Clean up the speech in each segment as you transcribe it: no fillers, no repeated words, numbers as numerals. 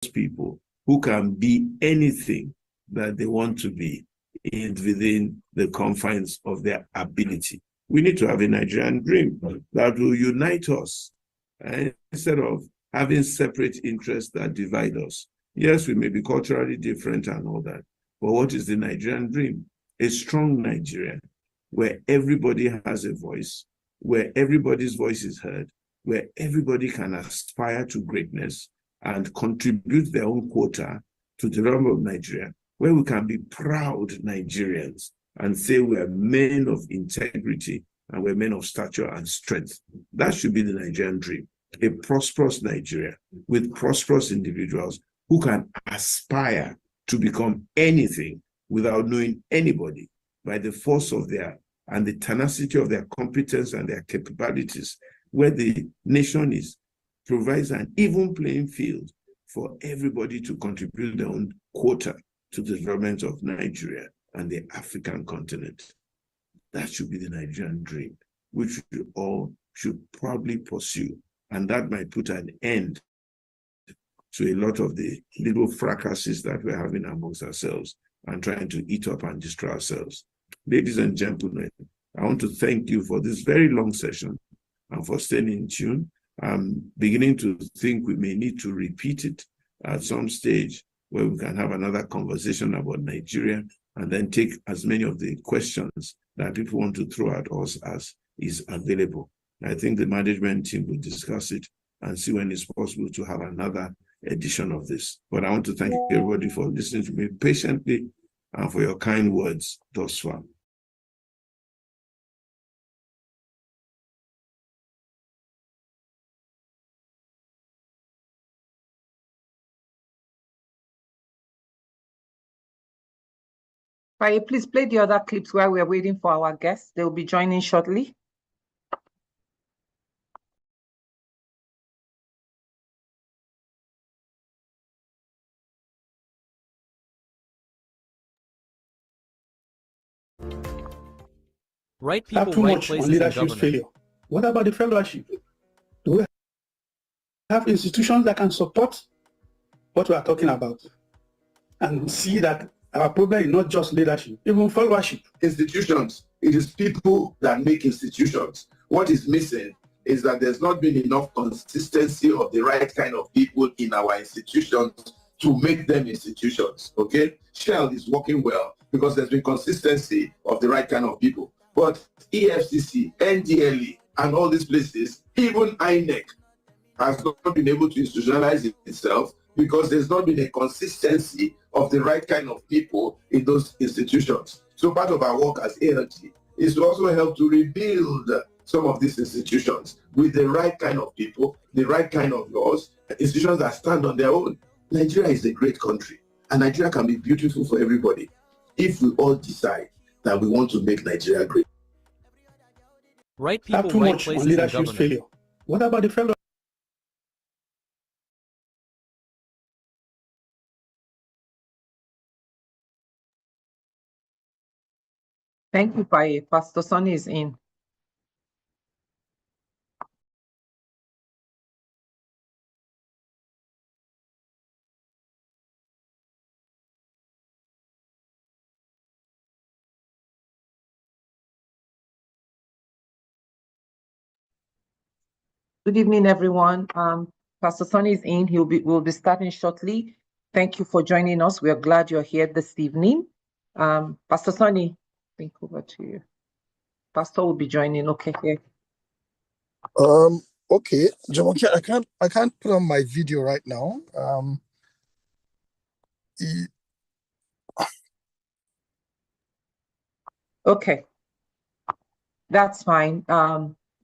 people who can be anything that they want to be within the confines of their ability. We need to have a Nigerian dream that will unite us, instead of having separate interests that divide us. Yes, we may be culturally different and all that, but what is the Nigerian dream? A strong Nigeria where everybody has a voice, where everybody's voice is heard, where everybody can aspire to greatness and contribute their own quota to the development of Nigeria, where we can be proud Nigerians and say we are men of integrity and we're men of stature and strength. That should be the Nigerian dream. A prosperous Nigeria with prosperous individuals who can aspire to become anything without knowing anybody, by the force of their and the tenacity of their competence and their capabilities, where the nation provides an even playing field for everybody to contribute their own quota to the development of Nigeria and the African continent. That should be the Nigerian dream, which we all should probably pursue. And that might put an end to a lot of the little fracases that we're having amongst ourselves and trying to eat up and destroy ourselves. Ladies and gentlemen, I want to thank you for this very long session and for staying in tune. I'm beginning to think we may need to repeat it at some stage where we can have another conversation about Nigeria and then take as many of the questions that people want to throw at us as is available. I think the management team will discuss it and see when it's possible to have another edition of this. But I want to thank everybody for listening to me patiently and for your kind words thus far. Please play the other clips while we're waiting for our guests. They'll be joining shortly. Right people, too right much places on leadership failure. What about the fellowship? Do we have institutions that can support what we are talking about and see that our problem is not just leadership, even fellowship? Institutions, it is people that make institutions. What is missing is that there's not been enough consistency of the right kind of people in our institutions to make them institutions, okay? Shell is working well because there's been consistency of the right kind of people. But EFCC, NDLE, and all these places, even INEC, has not been able to institutionalize itself because there's not been a consistency of the right kind of people in those institutions. So part of our work as ALT is to also help to rebuild some of these institutions with the right kind of people, the right kind of laws, institutions that stand on their own. Nigeria is a great country, and Nigeria can be beautiful for everybody if we all decide that we want to make Nigeria great. Right people, too right much places on leadership failure. What about the fellow? Thank you, Paye. Pastor Sonny is in. Good evening, everyone. Pastor Sonny is in. We'll be starting shortly. Thank you for joining us. We are glad you're here this evening. Pastor Sonny, I think over to you. Pastor will be joining. Okay, here. Okay, Jamoke, I can't put on my video right now. Okay, that's fine.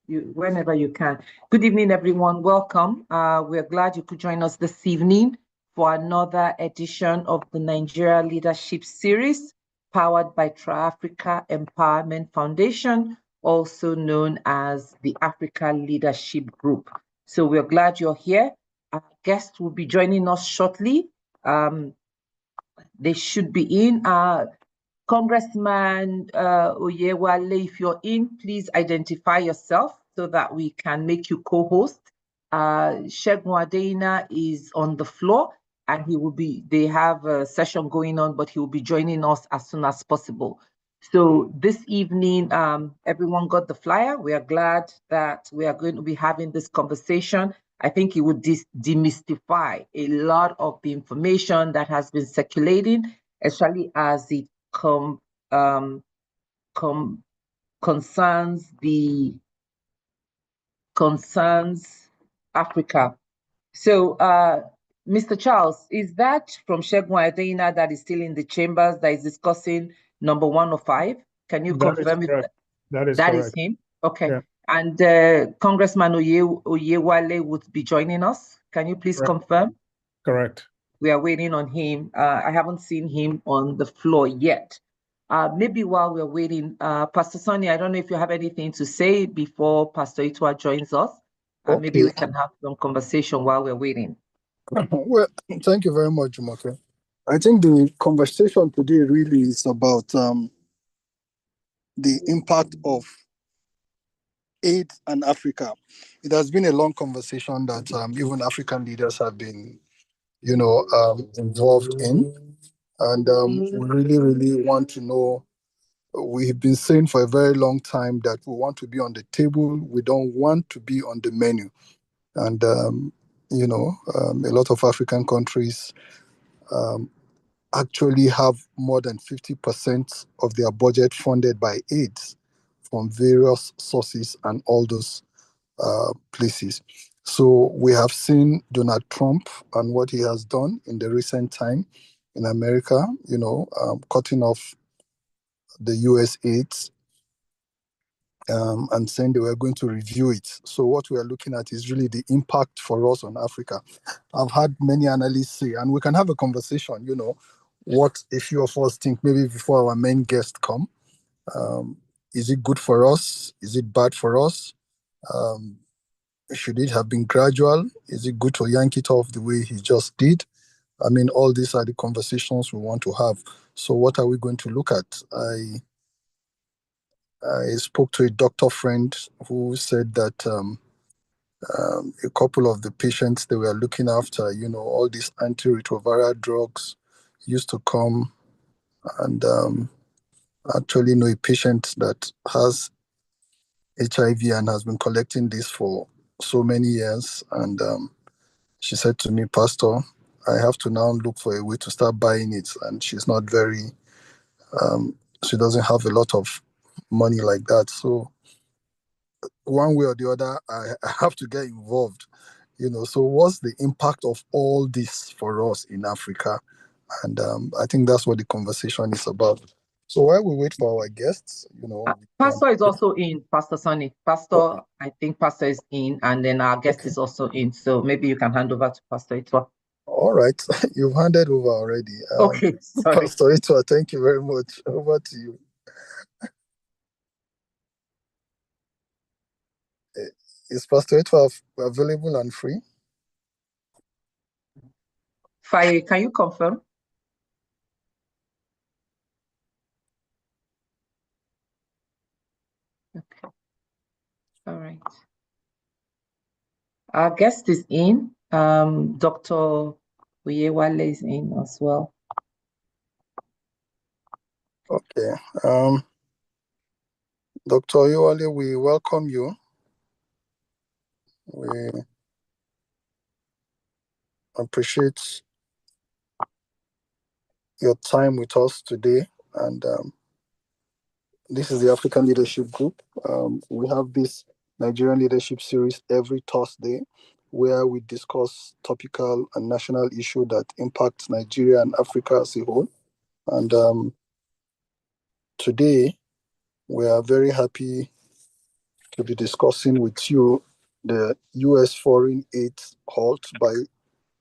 Whenever you can. Good evening, everyone. Welcome. We're glad you could join us this evening for another edition of the Nigeria Leadership Series, powered by Tri-Africa Empowerment Foundation, also known as the Africa Leadership Group. So we're glad you're here. Our guests will be joining us shortly. They should be in. Congressman Oyewale, if you're in, please identify yourself so that we can make you co-host. Segun Adeyina is on the floor. and they have a session going on, but he will be joining us as soon as possible. So this evening, everyone got the flyer. We are glad that we are going to be having this conversation. I think it would demystify a lot of the information that has been circulating, especially as it concerns Africa. So, Mr. Charles, is that from Segun Adeyina that is still in the chambers that is discussing number 105? Can you confirm it? That is That correct. is him? Okay. Yeah. And Congressman Oyewale would be joining us. Can you please confirm? Correct. We are waiting on him. I haven't seen him on the floor yet. Maybe while we're waiting, Pastor Sonny, I don't know if you have anything to say before Pastor Itwa joins us. Maybe we can have some conversation while we're waiting. Well, thank you very much, Jumoke. I think the conversation today really is about the impact of aid and Africa. It has been a long conversation that even African leaders have been, involved in. And we really, really want to know. We've been saying for a very long time that we want to be on the table. We don't want to be on the menu. And, a lot of African countries actually have more than 50% of their budget funded by aid from various sources and all those places. So we have seen Donald Trump and what he has done in the recent time in America, cutting off the US aid and saying they were going to review it. So what we are looking at is really the impact for us on Africa. I've had many analysts say, and we can have a conversation, what a few of us think maybe before our main guests come. Is it good for us? Is it bad for us? Should it have been gradual? Is it good to yank it off the way he just did? I mean, all these are the conversations we want to have. So what are we going to look at? I spoke to a doctor friend who said that a couple of the patients they were looking after, all these antiretroviral drugs used to come and actually know a patient that has HIV and has been collecting this for so many years. And she said to me, Pastor, I have to now look for a way to start buying it. And she's not she doesn't have a lot of money like that. So one way or the other, I have to get involved. So what's the impact of all this for us in Africa? And I think that's what the conversation is about. So while we wait for our guests, Pastor is also in, Pastor Sonny. Pastor, I think Pastor is in, and then our guest is also in. So maybe you can hand over to Pastor Itwa. All right. You've handed over already. Okay, sorry. Pastor Itwa, thank you very much. Over to you. Is Pastor Itwa available and free? Faye, can you confirm? Okay. All right. Our guest is in. Dr. Oyewale is in as well. Okay. Dr. Oyewale, we welcome you. We appreciate your time with us today. And this is the African Leadership Group. We have this Nigerian Leadership Series every Thursday where we discuss topical and national issues that impact Nigeria and Africa as a whole. And today, we are very happy to be discussing with you the U.S. foreign aid halt by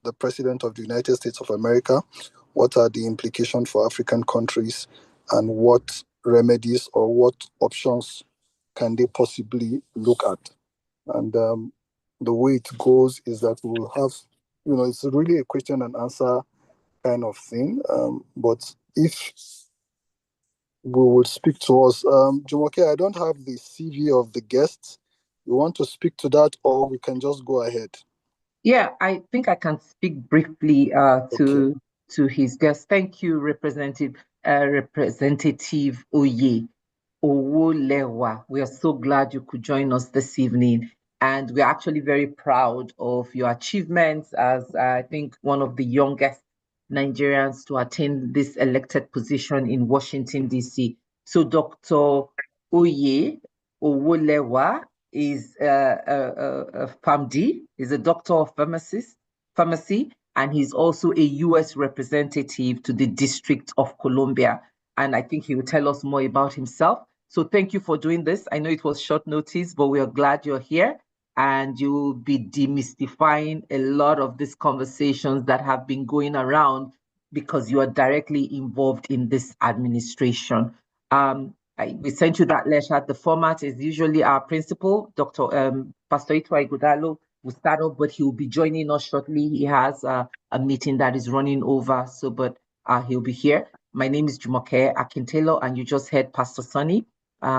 the President of the United States of America. What are the implications for African countries and what remedies or what options can they possibly look at? And the way it goes is that we will have, it's really a question and answer kind of thing. But if we will speak to us, Jumoke, I don't have the CV of the guests. You want to speak to that or we can just go ahead? Yeah, I think I can speak briefly Okay. to his guest. Thank you, Representative Omolewa. We are so glad you could join us this evening. And we're actually very proud of your achievements as I think one of the youngest Nigerians to attain this elected position in Washington, D.C. So Dr. Oye Owolewa is a PharmD, is a doctor of pharmacy, and he's also a U.S. representative to the District of Columbia. And I think he will tell us more about himself. So thank you for doing this. I know it was short notice, but we are glad you're here. And you will be demystifying a lot of these conversations that have been going around because you are directly involved in this administration. We sent you that letter. The format is usually our principal, Pastor Itwa Ighodalo, will start off, but he will be joining us shortly. He has a meeting that is running over, but he'll be here. My name is Jumoke Akintelo, and you just heard Pastor Sonny,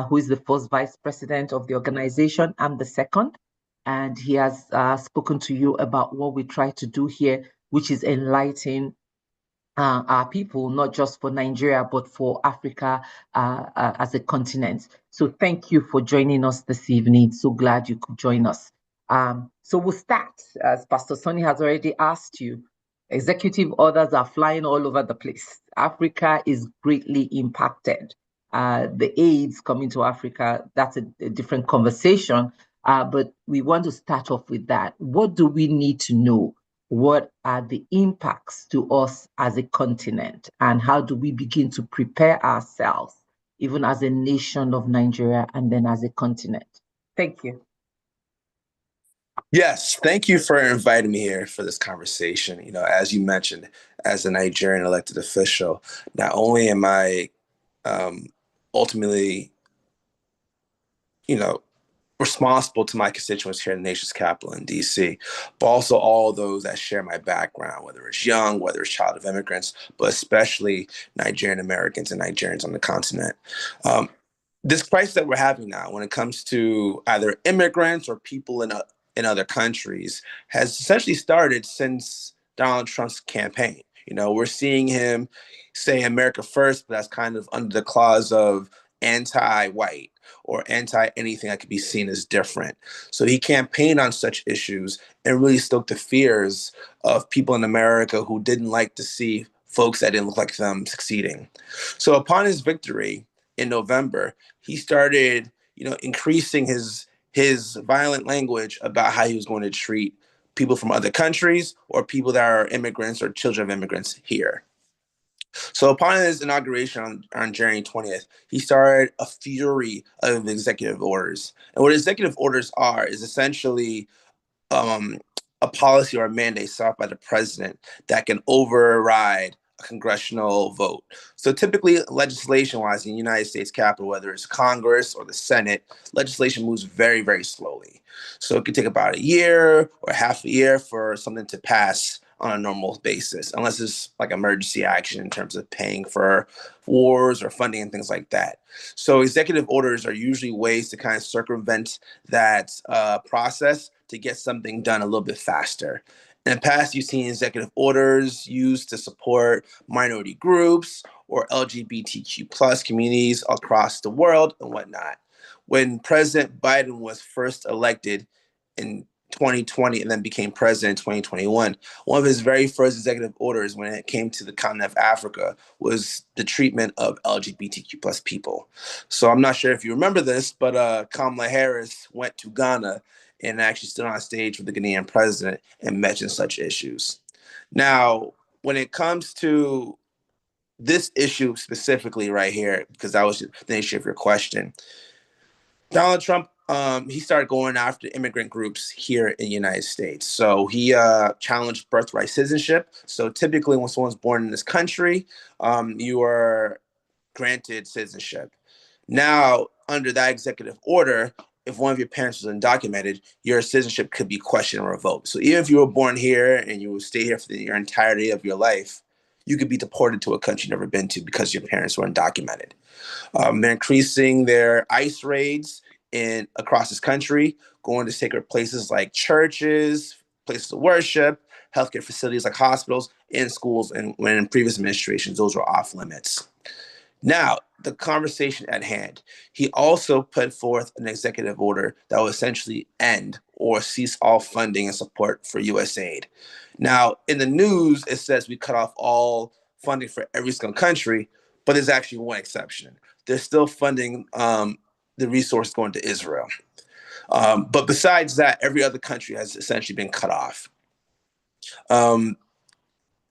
who is the first vice president of the organization. I'm the second, and he has spoken to you about what we try to do here, which is enlighten our people, not just for Nigeria, but for Africa as a continent. So thank you for joining us this evening. So glad you could join us. So we'll start, as Pastor Sonny has already asked you. Executive orders are flying all over the place. Africa is greatly impacted. The AIDS coming to Africa, that's a different conversation. But we want to start off with that. What do we need to know? What are the impacts to us as a continent? And how do we begin to prepare ourselves, even as a nation of Nigeria and then as a continent? Thank you. Yes, thank you for inviting me here for this conversation. You know, as you mentioned, as a Nigerian elected official, not only am I ultimately, you know, responsible to my constituents here in the nation's capital in DC, but also all those that share my background, whether it's young, whether it's child of immigrants, but especially Nigerian Americans and Nigerians on the continent. This crisis that we're having now, when it comes to either immigrants or people in other countries, has essentially started since Donald Trump's campaign. You know, we're seeing him say America first, but that's kind of under the clause of anti-white or anti-anything that could be seen as different. So he campaigned on such issues and really stoked the fears of people in America who didn't like to see folks that didn't look like them succeeding. So upon his victory in November, he started, increasing his violent language about how he was going to treat people from other countries or people that are immigrants or children of immigrants here. So upon his inauguration on January 20th, he started a fury of executive orders. And what executive orders are is essentially a policy or a mandate set up by the president that can override a congressional vote. So typically, legislation-wise in the United States Capitol, whether it's Congress or the Senate, legislation moves very, very slowly. So it could take about a year or half a year for something to pass on a normal basis, unless it's like emergency action in terms of paying for wars or funding and things like that. So executive orders are usually ways to kind of circumvent that process to get something done a little bit faster. In the past, you've seen executive orders used to support minority groups or LGBTQ plus communities across the world and whatnot. When President Biden was first elected in 2020 and then became president in 2021, one of his very first executive orders when it came to the continent of Africa was the treatment of LGBTQ plus people. So I'm not sure if you remember this, but Kamala Harris went to Ghana and actually stood on stage with the Ghanaian president and mentioned such issues. Now, when it comes to this issue specifically right here, because that was the nature of your question, Donald Trump, he started going after immigrant groups here in the United States. So he challenged birthright citizenship. So typically when someone's born in this country, you are granted citizenship. Now, under that executive order, if one of your parents was undocumented, your citizenship could be questioned or revoked. So even if you were born here and you would stay here for your entirety of your life, you could be deported to a country you've never been to because your parents were undocumented. They're increasing their ICE raids across this country, going to sacred places like churches, places of worship, healthcare facilities like hospitals, and schools. And when in previous administrations, those were off limits. Now, the conversation at hand. He also put forth an executive order that will essentially end or cease all funding and support for USAID. Now, in the news, it says we cut off all funding for every single country, but there's actually one exception. They're still funding the resource going to Israel. But besides that, every other country has essentially been cut off.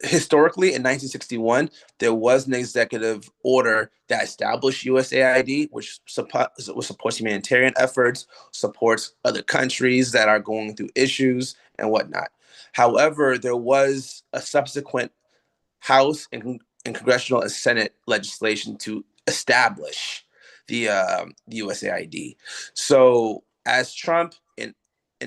Historically, in 1961, there was an executive order that established USAID, which supports humanitarian efforts, supports other countries that are going through issues and whatnot. However, there was a subsequent House and Congressional and Senate legislation to establish the USAID. So, as Trump in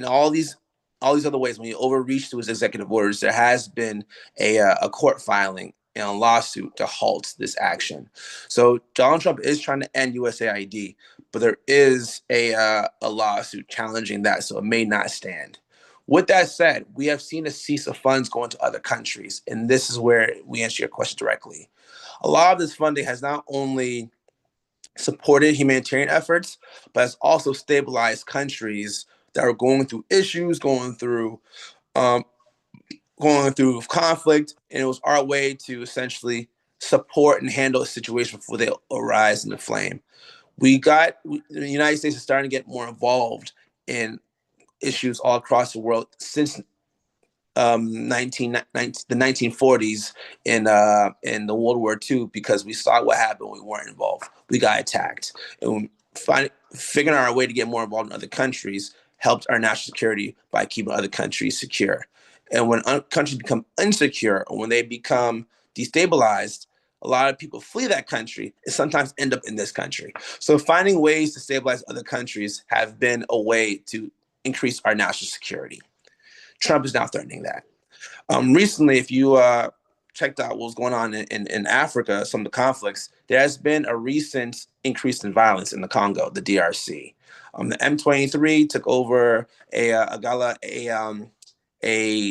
all these other ways, when he overreached to his executive orders, there has been a court filing and a lawsuit to halt this action. So Donald Trump is trying to end USAID, but there is a lawsuit challenging that, so it may not stand. With that said, we have seen a cease of funds going to other countries, and this is where we answer your question directly. A lot of this funding has not only supported humanitarian efforts, but has also stabilized countries that are going through issues, going through conflict, and it was our way to essentially support and handle a situation before they arise in the flame. The United States is starting to get more involved in issues all across the world since the 1940s in the World War II, because we saw what happened when we weren't involved. We got attacked, and figuring out our way to get more involved in other countries helped our national security by keeping other countries secure. And when countries become insecure, or when they become destabilized, a lot of people flee that country and sometimes end up in this country. So finding ways to stabilize other countries have been a way to increase our national security. Trump is now threatening that. Recently, if you checked out what was going on in Africa, some of the conflicts, there has been a recent increase in violence in the Congo, the DRC. The M23 took over a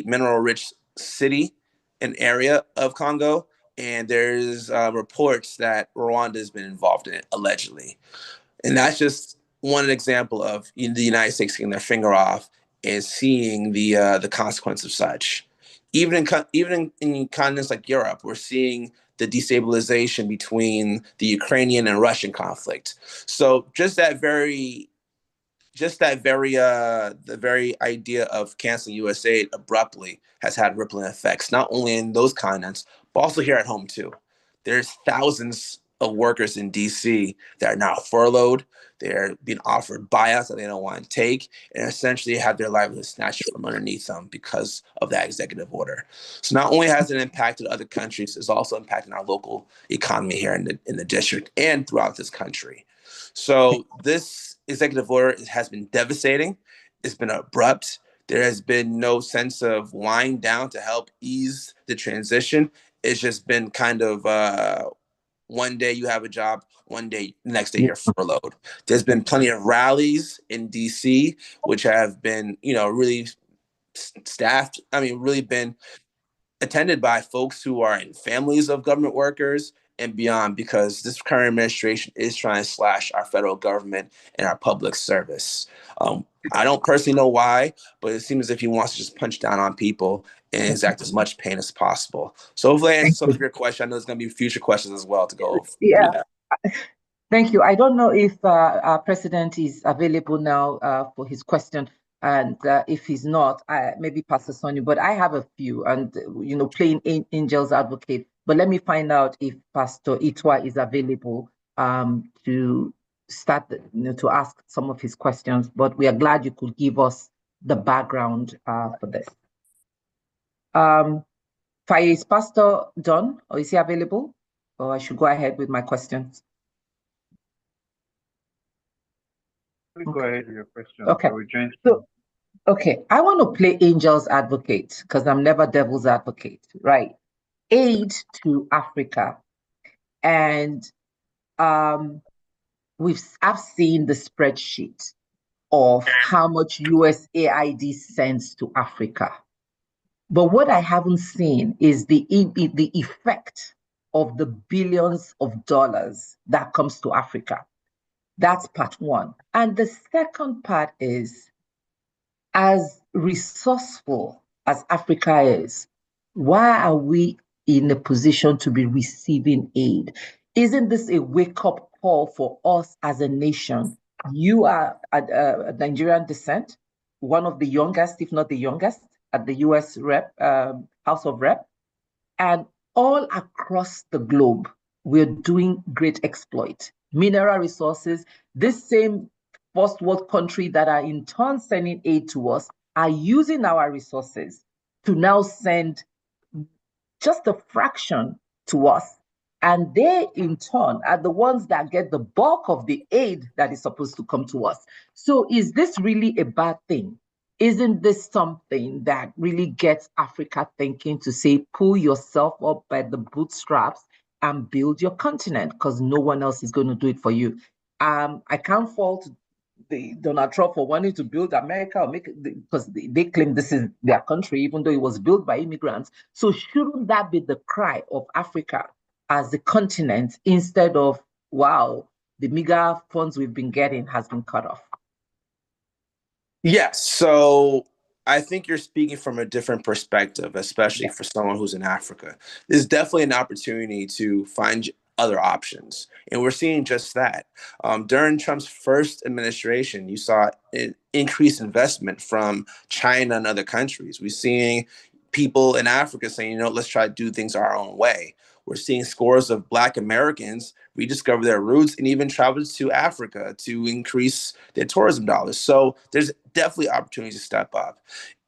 mineral-rich city, an area of Congo, and there's reports that Rwanda has been involved in it, allegedly. And that's just one example of the United States taking their finger off and seeing the consequence of such. Even in continents like Europe, we're seeing the destabilization between the Ukrainian and Russian conflict. So the very idea of canceling USAID abruptly has had rippling effects, not only in those continents, but also here at home too. There's thousands of workers in DC that are now furloughed. They're being offered buyouts that they don't want to take, and essentially have their livelihood snatched from underneath them because of that executive order. So not only has it impacted other countries, it's also impacting our local economy here in the district and throughout this country. So this executive order has been devastating. It's been abrupt. There has been no sense of wind down to help ease the transition. It's just been kind of one day you have a job, one day, the next day you're furloughed. There's been plenty of rallies in DC, which have been, really staffed. Really been attended by folks who are in families of government workers and beyond, because this current administration is trying to slash our federal government and our public service. I don't personally know why, but it seems as if he wants to just punch down on people and exact as much pain as possible. So hopefully I answered some of your question. I know there's going to be future questions as well to go over. Yeah. Thank you. I don't know if our president is available now for his question. And if he's not, maybe Pastor Sonny, but I have a few, and, playing angel's advocate. But let me find out if Pastor Itwa is available to start, to ask some of his questions. But we are glad you could give us the background for this. Faye, is Pastor done, or is he available? Or I should go ahead with my questions? Go ahead with your question. Okay. Okay, I want to play angel's advocate because I'm never devil's advocate, right? Aid to Africa, and I've seen the spreadsheet of how much USAID sends to Africa, But what I haven't seen is the effect of the billions of dollars that comes to Africa. That's part one. And the second part is, as resourceful as Africa is, why are we in a position to be receiving aid? Isn't this a wake-up call for us as a nation? You are a Nigerian descent, one of the youngest, if not the youngest, at the US House of Rep. And all across the globe, we're doing great exploit. Mineral resources, this same first world country that are in turn sending aid to us are using our resources to now send just a fraction to us. And they, in turn, are the ones that get the bulk of the aid that is supposed to come to us. So is this really a bad thing? Isn't this something that really gets Africa thinking to say, pull yourself up by the bootstraps and build your continent, because no one else is going to do it for you? I can't fault Donald Trump for wanting to build America or make it, because they claim this is their country, even though it was built by immigrants. So shouldn't that be the cry of Africa as a continent, instead of, wow, the meager funds we've been getting has been cut off? Yes. So I think you're speaking from a different perspective, especially for someone who's in Africa. There's definitely an opportunity to find other options. And we're seeing just that. During Trump's first administration, you saw an increased investment from China and other countries. We're seeing people in Africa saying, let's try to do things our own way. We're seeing scores of Black Americans rediscover their roots and even travel to Africa to increase their tourism dollars. So there's definitely opportunities to step up.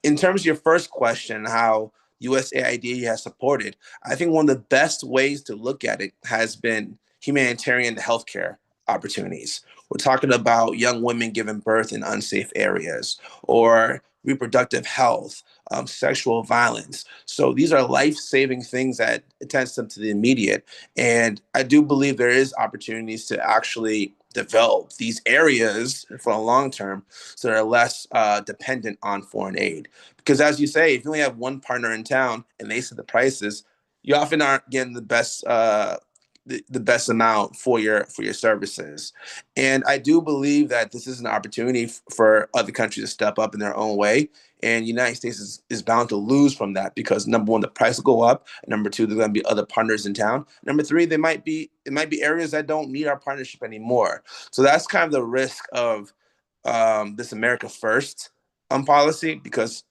In terms of your first question, how USAID has supported, I think one of the best ways to look at it has been humanitarian healthcare opportunities. We're talking about young women giving birth in unsafe areas, or reproductive health, sexual violence. So these are life-saving things that attend them to the immediate. And I do believe there is opportunities to actually develop these areas for the long term so they're less dependent on foreign aid. Because as you say, if you only have one partner in town and they set the prices, you often aren't getting the best the best amount for your services. And I do believe that this is an opportunity for other countries to step up in their own way. And the United States is bound to lose from that because, number one, the price will go up. And number two, there's going to be other partners in town. Number three, it might be areas that don't need our partnership anymore. So that's kind of the risk of this America First policy, because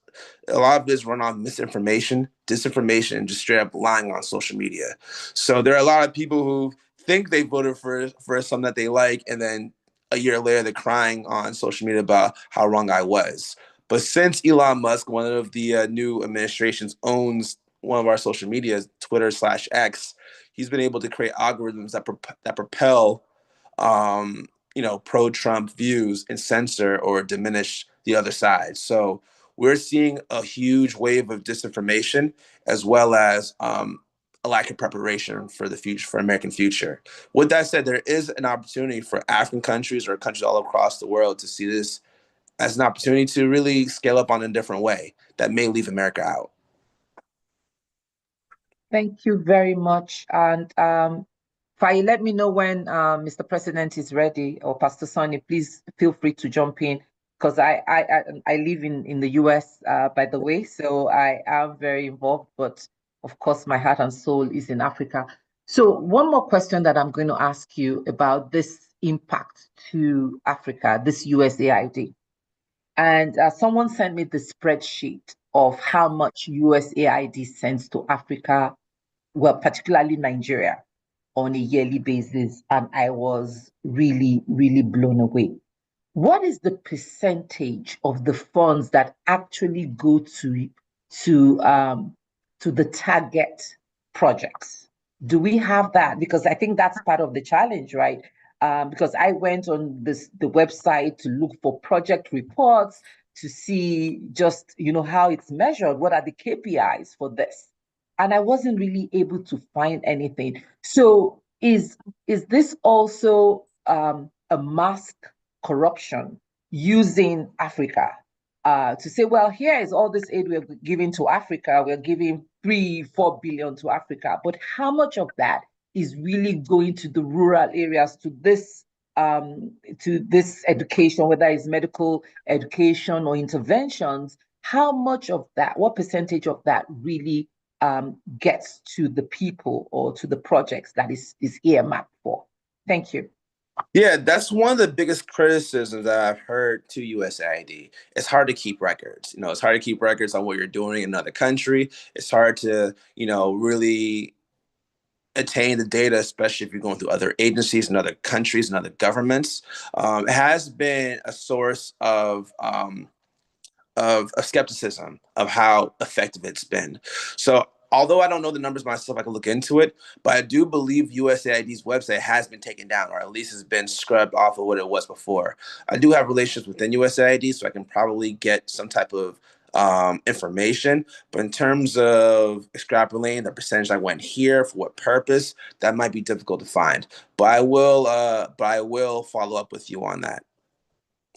a lot of this run on misinformation, disinformation, and just straight up lying on social media. So there are a lot of people who think they voted for something that they like, and then a year later they're crying on social media about how wrong I was. But since Elon Musk, one of the new administrations, owns one of our social media, Twitter/X, he's been able to create algorithms that propel pro-Trump views and censor or diminish the other side. So we're seeing a huge wave of disinformation, as well as a lack of preparation for the future, for American future. With that said, there is an opportunity for African countries or countries all across the world to see this as an opportunity to really scale up on a different way that may leave America out. Thank you very much. And Faye, let me know when Mr. President is ready, or Pastor Sonny, please feel free to jump in, because I live in the US, by the way, so I am very involved, but of course my heart and soul is in Africa. So one more question that I'm going to ask you about this impact to Africa, this USAID. And someone sent me the spreadsheet of how much USAID sends to Africa, well, particularly Nigeria, on a yearly basis. And I was really, really blown away. What is the percentage of the funds that actually go to the target projects? Do we have that? Because I think that's part of the challenge, right? Because I went on the website to look for project reports to see just, how it's measured. What are the KPIs for this? And I wasn't really able to find anything. So is this also a mask corruption using Africa to say, well, here is all this aid we're giving to Africa. We're giving 3-4 billion to Africa, but how much of that is really going to the rural areas, to this education, whether it's medical education or interventions? How much of that, what percentage of that really gets to the people or to the projects that is earmarked for? Thank you. Yeah, that's one of the biggest criticisms that I've heard to USAID. It's hard to keep records. It's hard to keep records on what you're doing in another country. It's hard to, really attain the data, especially if you're going through other agencies and other countries and other governments. It has been a source of skepticism of how effective it's been. So although I don't know the numbers myself, I can look into it, but I do believe USAID's website has been taken down, or at least has been scrubbed off of what it was before. I do have relations within USAID, so I can probably get some type of information. But in terms of extrapolating the percentage that went here for what purpose, that might be difficult to find. But I will follow up with you on that.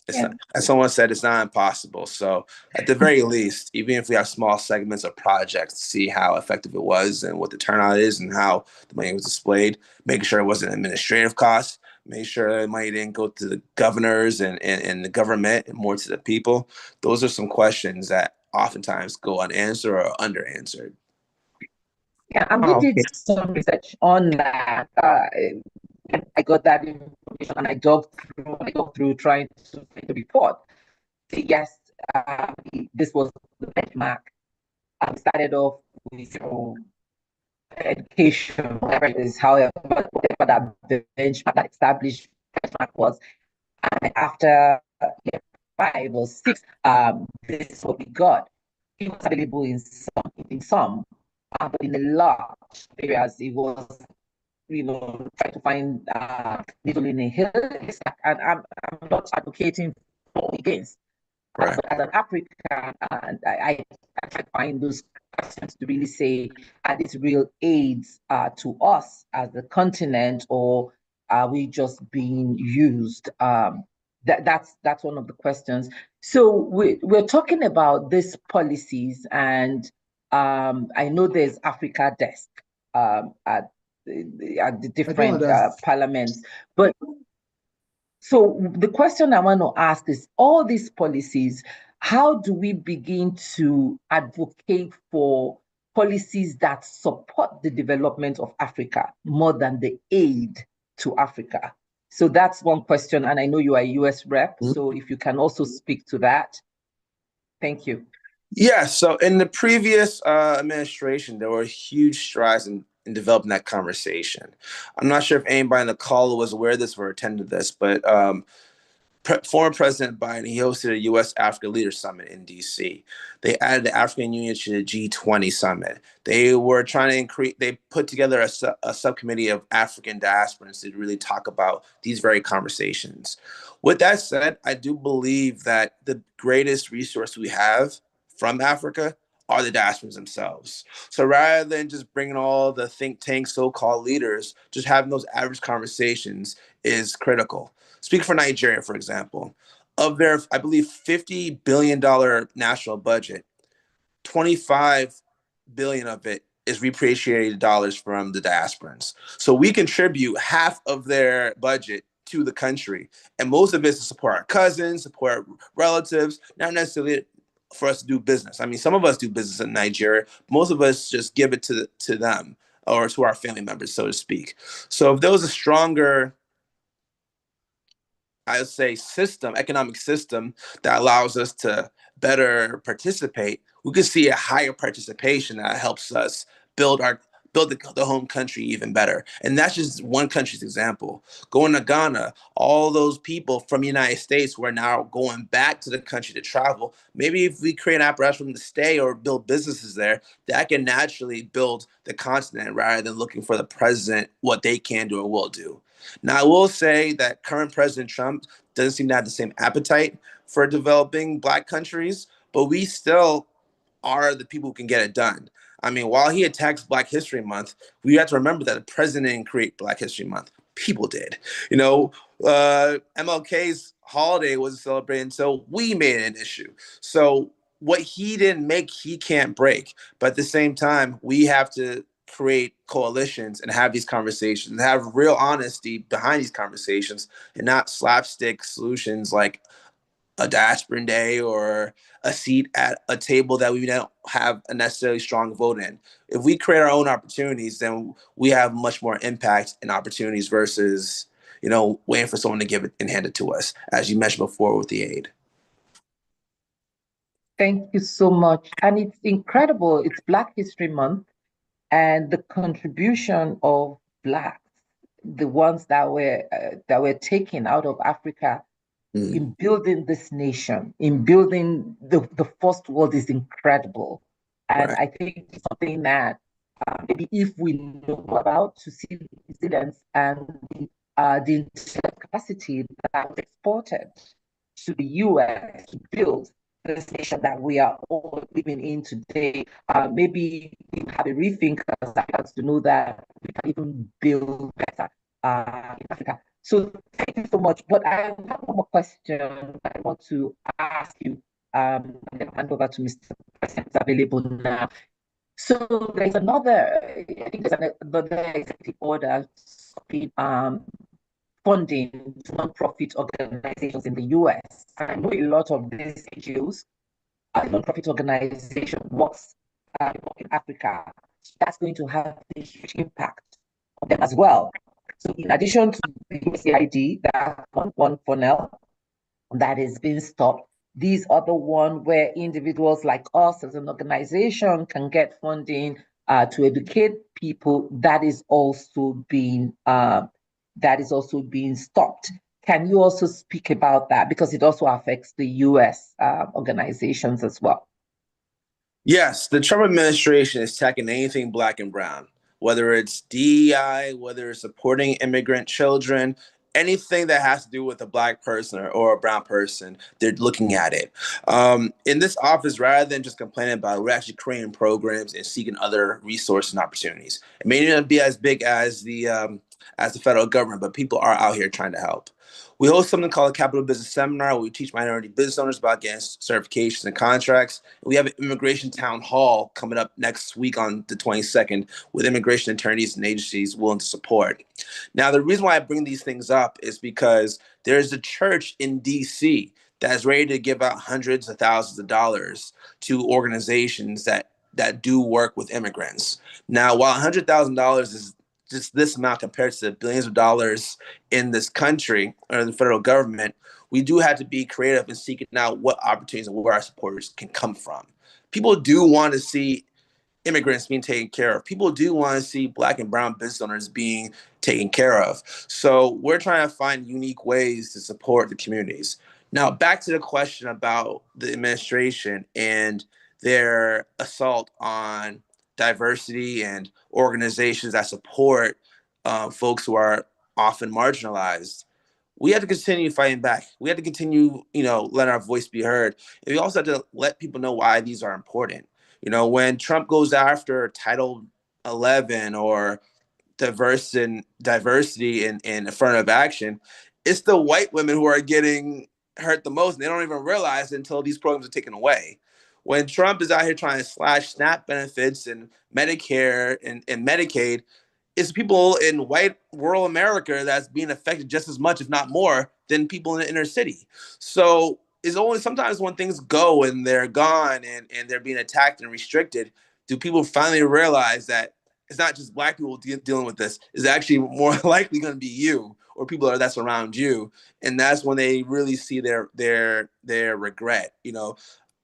It's not, as someone said, it's not impossible. So at the very least, even if we have small segments of projects, to see how effective it was and what the turnout is and how the money was displayed, making sure it wasn't administrative costs, make sure the money didn't go to the governors and the government and more to the people. Those are some questions that oftentimes go unanswered or underanswered. Yeah, and we did some research on that. I got that information and I dug through trying to make a report. Yes, this was the benchmark. I started off with education, whatever it is, however, whatever that benchmark, that established benchmark was. And after 5 or 6, this is what we got. It was available in some, but in a lot of areas, it was try to find needle in a haystack, and I'm not advocating for or against. Right. As an African, I try to find those questions to really say, are these real aids to us as the continent, or are we just being used? That's one of the questions. So we're talking about these policies, and I know there's Africa Desk at the different parliaments. But so the question I want to ask is, all these policies, how do we begin to advocate for policies that support the development of Africa more than the aid to Africa? So that's one question. And I know you are a US rep, so if you can also speak to that. Thank you. Yeah, so in the previous administration, there were huge strides in developing that conversation. I'm not sure if anybody on the call was aware of this or attended this, but former President Biden, he hosted a U.S.-Africa Leaders Summit in D.C. They added the African Union to the G20 Summit. They were trying to increase, they put together a subcommittee of African diasporans to really talk about these very conversations. With that said, I do believe that the greatest resource we have from Africa are the diasporans themselves. So rather than just bringing all the think tank so-called leaders, just having those average conversations is critical. Speak for Nigeria, for example. Of their, I believe, $50 billion national budget, 25 billion of it is repatriated dollars from the diasporans. So we contribute half of their budget to the country. And most of it is to support our cousins, support relatives, not necessarily for us to do business. I mean, some of us do business in Nigeria. Most of us just give it to them or to our family members, so to speak. So if there was a stronger, I would say, economic system that allows us to better participate, we could see a higher participation that helps us build the home country even better. And that's just one country's example. Going to Ghana, all those people from the United States who are now going back to the country to travel, maybe if we create an apparatus for them to stay or build businesses there, that can naturally build the continent rather than looking for the president, what they can do or will do. Now, I will say that current President Trump doesn't seem to have the same appetite for developing Black countries, but we still are the people who can get it done. I mean, while he attacks Black History Month, we have to remember that the president didn't create Black History Month. People did. MLK's holiday wasn't celebrated until we made it an issue. So what he didn't make, he can't break. But at the same time, we have to create coalitions and have these conversations and have real honesty behind these conversations and not slapstick solutions like a diasporan day or a seat at a table that we don't have a necessarily strong vote in. If we create our own opportunities, then we have much more impact and opportunities versus, waiting for someone to give it and hand it to us, as you mentioned before with the aid. Thank you so much. And it's incredible. It's Black History Month, and the contribution of Blacks, the ones that were taken out of Africa in building this nation, in building the first world, is incredible. And Right. I think it's something that maybe if we know about, to see the resilience and the intellectual capacity that was exported to the US to build this nation that we are all living in today. Maybe we have a rethink as Africans to know that we can even build better in Africa. So thank you so much. But I have one more question I want to ask you. And then hand over to Mr. President, who's available now. So there's another, I think there's another executive order funding to non-profit organizations in the US. I know a lot of these NGOs, non-profit organization works in Africa. That's going to have a huge impact on them as well. So in addition to the USAID, that one for now that is being stopped, these other one where individuals like us as an organization can get funding to educate people, that is also being stopped. Can you also speak about that? Because it also affects the US organizations as well. Yes, the Trump administration is attacking anything Black and brown, whether it's DEI, whether it's supporting immigrant children, anything that has to do with a Black person or a brown person, they're looking at it. In this office, rather than just complaining about it, we're actually creating programs and seeking other resources and opportunities. It may not be as big as the federal government, but people are out here trying to help. We host something called a Capital Business Seminar, where we teach minority business owners about getting certifications and contracts. We have an immigration town hall coming up next week on the 22nd with immigration attorneys and agencies willing to support. Now, the reason why I bring these things up is because there's a church in D.C. that is ready to give out hundreds of thousands of dollars to organizations that do work with immigrants. Now, while $100,000 is just this amount compared to the billions of dollars in this country or the federal government, we do have to be creative in seeking out what opportunities and where our supporters can come from. People do want to see immigrants being taken care of. People do want to see Black and brown business owners being taken care of. So we're trying to find unique ways to support the communities. Now, back to the question about the administration and their assault on diversity and organizations that support folks who are often marginalized. We have to continue fighting back. We have to continue, letting our voice be heard. And we also have to let people know why these are important. When Trump goes after Title 11 or diversity in affirmative action, it's the white women who are getting hurt the most. And they don't even realize it until these programs are taken away. When Trump is out here trying to slash SNAP benefits and Medicare and Medicaid, it's people in white rural America that's being affected just as much, if not more, than people in the inner city. So it's only sometimes when things go and they're gone and they're being attacked and restricted, do people finally realize that it's not just Black people dealing with this. It's actually more likely going to be you or people that's around you. And that's when they really see their regret.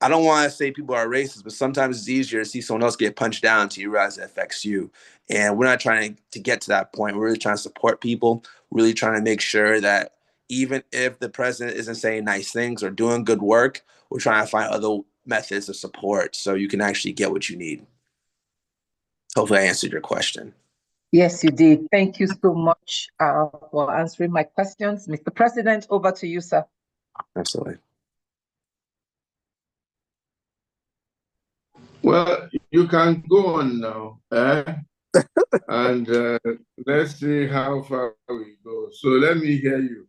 I don't want to say people are racist, but sometimes it's easier to see someone else get punched down until you realize it affects you. And we're not trying to get to that point. We're really trying to support people, really trying to make sure that even if the president isn't saying nice things or doing good work, we're trying to find other methods of support so you can actually get what you need. Hopefully I answered your question. Yes, you did. Thank you so much for answering my questions. Mr. President, over to you, sir. Absolutely. Well, you can go on now, and let's see how far we go. So let me hear you.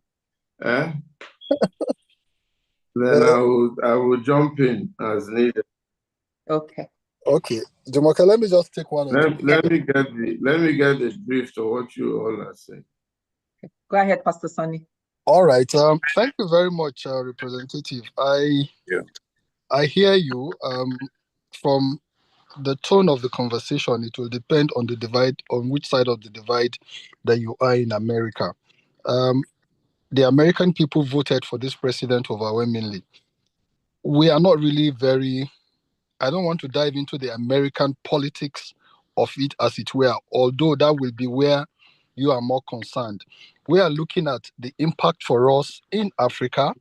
Then I will jump in as needed. Okay. Okay, Jumoke, let me just take one or two. Let me get the drift of what you all are saying. Go ahead, Pastor Sonny. All right. Thank you very much, Representative. I hear you. From the tone of the conversation, it will depend on the divide, on which side of the divide that you are in America. The American people voted for this president overwhelmingly. We are not really I don't want to dive into the American politics of it, as it were, although that will be where you are more concerned. We are looking at the impact for us in Africa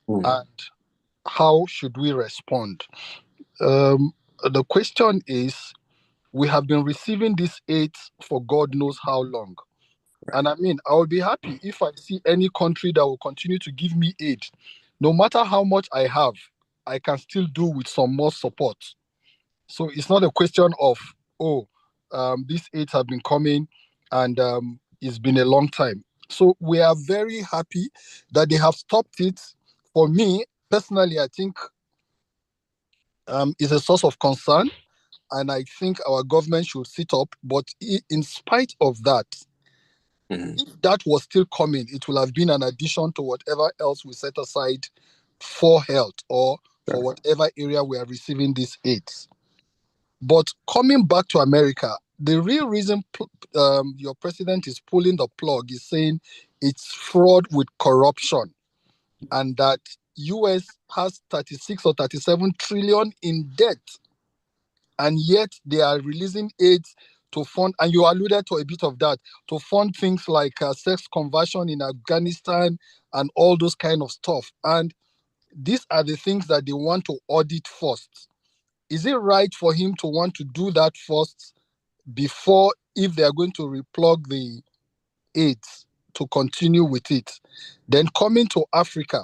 and how should we respond. The question is, we have been receiving this aid for God knows how long. Right. And I mean, I will be happy if I see any country that will continue to give me aid. No matter how much I have, I can still do with some more support. So it's not a question of, these aids have been coming and it's been a long time. So we are very happy that they have stopped it. For me, personally, I think it's a source of concern. And I think our government should sit up. But in spite of that, if that was still coming, it will have been an addition to whatever else we set aside for health or for whatever area we are receiving these aids. But coming back to America, the real reason your president is pulling the plug is saying it's fraud with corruption, and that US has 36 or 37 trillion in debt, and yet they are releasing aid to fund, and you alluded to a bit of that, to fund things like sex conversion in Afghanistan and all those kind of stuff. And these are the things that they want to audit first. Is it right for him to want to do that first before, if they are going to replug the aids, to continue with it? Then coming to Africa,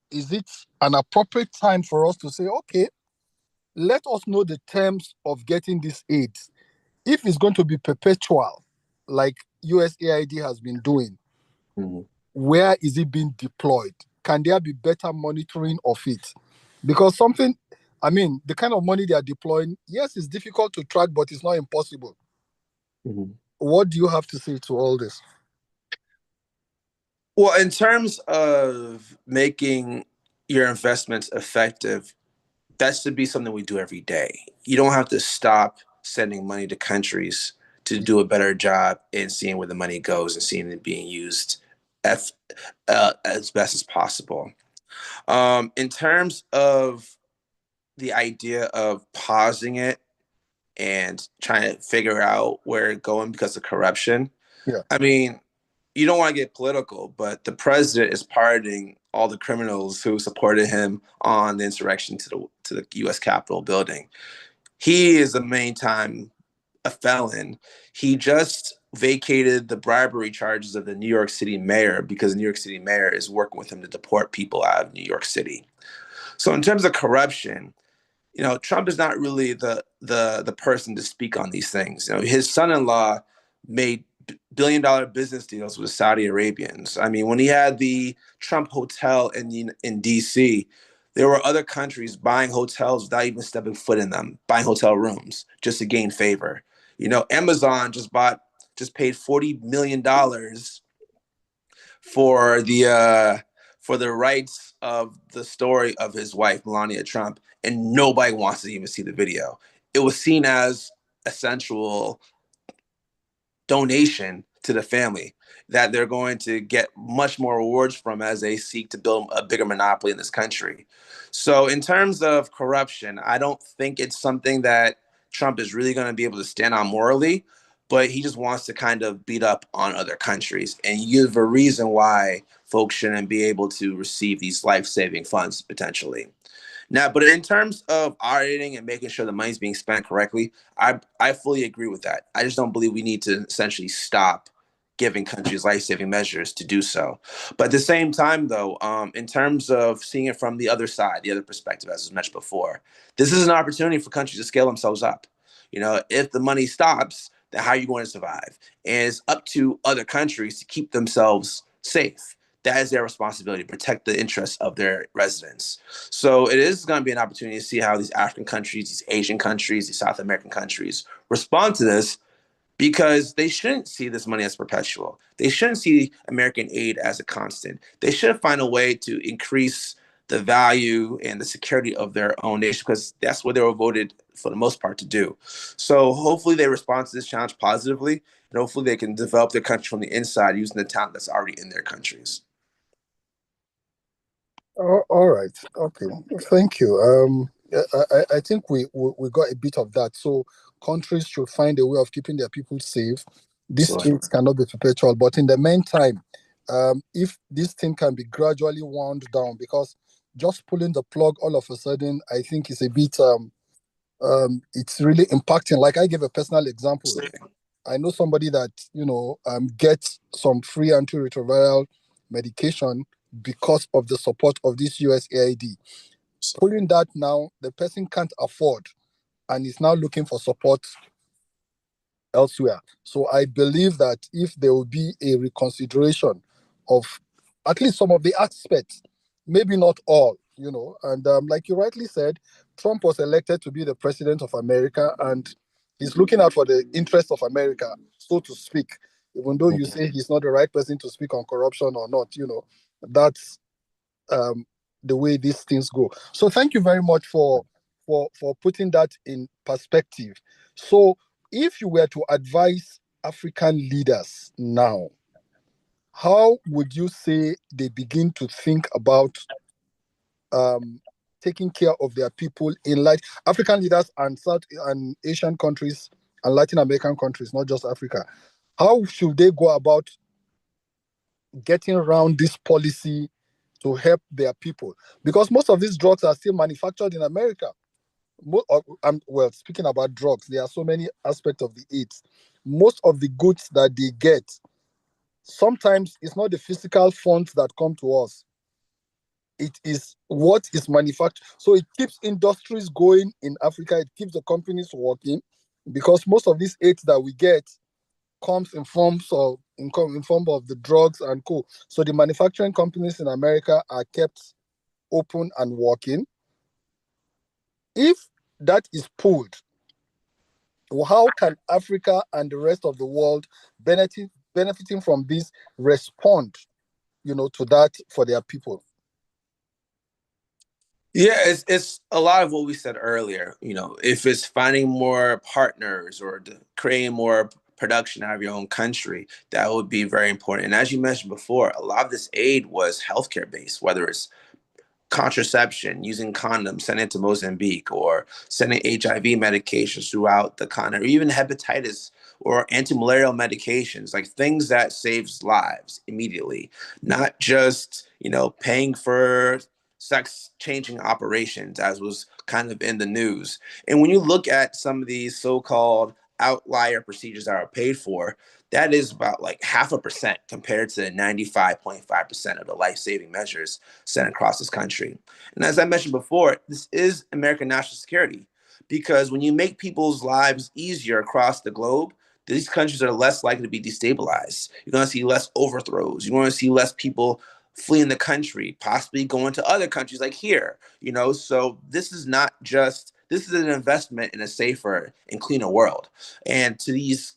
is it an appropriate time for us to say, okay, let us know the terms of getting this aid? If it's going to be perpetual, like USAID has been doing, where is it being deployed? Can there be better monitoring of it? Because the kind of money they are deploying, yes, it's difficult to track, but it's not impossible. What do you have to say to all this? Well, in terms of making your investments effective, that should be something we do every day. You don't have to stop sending money to countries to do a better job in seeing where the money goes and seeing it being used as best as possible. In terms of the idea of pausing it and trying to figure out where it's going because of corruption, I mean, you don't want to get political, but the president is pardoning all the criminals who supported him on the insurrection to the U.S. Capitol building. He is the main time a felon. He just vacated the bribery charges of the New York City mayor because the New York City mayor is working with him to deport people out of New York City. So in terms of corruption, Trump is not really the person to speak on these things. His son-in-law made billion-dollar business deals with Saudi Arabians. I mean, when he had the Trump Hotel in D.C., there were other countries buying hotels without even stepping foot in them, buying hotel rooms just to gain favor. Amazon just paid $40 million for the rights of the story of his wife, Melania Trump, and nobody wants to even see the video. It was seen as a sensual donation to the family that they're going to get much more rewards from as they seek to build a bigger monopoly in this country. So in terms of corruption, I don't think it's something that Trump is really going to be able to stand on morally, but he just wants to kind of beat up on other countries and give a reason why folks shouldn't be able to receive these life-saving funds potentially. Now, but in terms of auditing and making sure the money's being spent correctly, I fully agree with that. I just don't believe we need to essentially stop giving countries life-saving measures to do so. But at the same time, though, in terms of seeing it from the other side, the other perspective, as was mentioned before, this is an opportunity for countries to scale themselves up. If the money stops, then how are you going to survive? And it's up to other countries to keep themselves safe, that is their responsibility to protect the interests of their residents. So it is going to be an opportunity to see how these African countries, these Asian countries, these South American countries respond to this, because they shouldn't see this money as perpetual. They shouldn't see American aid as a constant. They should find a way to increase the value and the security of their own nation, because that's what they were voted for the most part to do. So hopefully they respond to this challenge positively, and hopefully they can develop their country from the inside using the talent that's already in their countries. All right. Okay. Thank you. I think we got a bit of that. So countries should find a way of keeping their people safe. These things cannot be perpetual, but in the meantime, if this thing can be gradually wound down, because just pulling the plug all of a sudden, I think is a bit it's really impacting. Like, I give a personal example. I know somebody that gets some free antiretroviral medication because of the support of this USAID. Pulling that now, the person can't afford and is now looking for support elsewhere. So I believe that if there will be a reconsideration of at least some of the aspects, maybe not all, and like you rightly said, Trump was elected to be the president of America, and he's looking out for the interests of America, so to speak. Even though you say he's not the right person to speak on corruption or not, that's the way these things go. So thank you very much for putting that in perspective. So if you were to advise African leaders now, how would you say they begin to think about taking care of their people in African leaders and South and Asian countries and Latin American countries, not just Africa? How should they go about getting around this policy to help their people? Because most of these drugs are still manufactured in America. Well, speaking about drugs, there are so many aspects of the AIDS. Most of the goods that they get, sometimes it's not the physical funds that come to us. It is what is manufactured. So it keeps industries going in Africa. It keeps the companies working, because most of these AIDS that we get comes in form of the drugs and co. So the manufacturing companies in America are kept open and working. If that is pulled, how can Africa and the rest of the world benefiting from this respond, to that for their people? Yeah, it's a lot of what we said earlier. If it's finding more partners or creating more production out of your own country, that would be very important. And as you mentioned before, a lot of this aid was healthcare based, whether it's contraception, using condoms, sending it to Mozambique, or sending HIV medications throughout the continent, or even hepatitis or anti-malarial medications, like things that saves lives immediately, not just, paying for sex-changing operations, as was kind of in the news. And when you look at some of these so-called outlier procedures that are paid for, that is about like 0.5% compared to 95.5% of the life-saving measures sent across this country. And as I mentioned before, this is American national security, because when you make people's lives easier across the globe, these countries are less likely to be destabilized. You're going to see less overthrows. You're going to see less people fleeing the country, possibly going to other countries like here, So this is an investment in a safer and cleaner world. And to these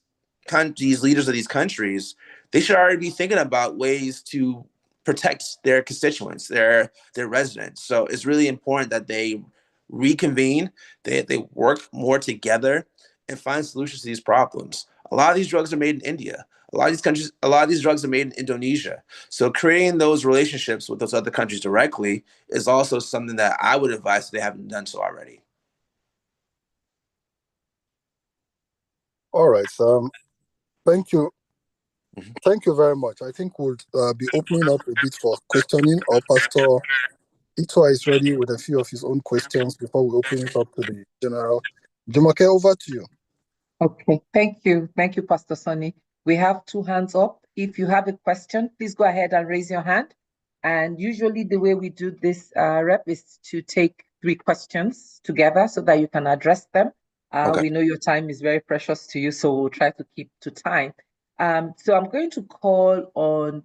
leaders of these countries, they should already be thinking about ways to protect their constituents, their residents. So it's really important that they reconvene, they work more together and find solutions to these problems. A lot of these drugs are made in India. A lot of these drugs are made in Indonesia. So creating those relationships with those other countries directly is also something that I would advise if they haven't done so already. All right. Thank you. Thank you very much. I think we'll be opening up a bit for questioning. Our Pastor Itoa is ready with a few of his own questions before we open it up to the general. Jumoke, over to you. Okay, thank you. Thank you, Pastor Sonny. We have 2 hands up. If you have a question, please go ahead and raise your hand. And usually the way we do this, Rep, is to take 3 questions together so that you can address them. Okay. We know your time is very precious to you, so we'll try to keep to time. So I'm going to call on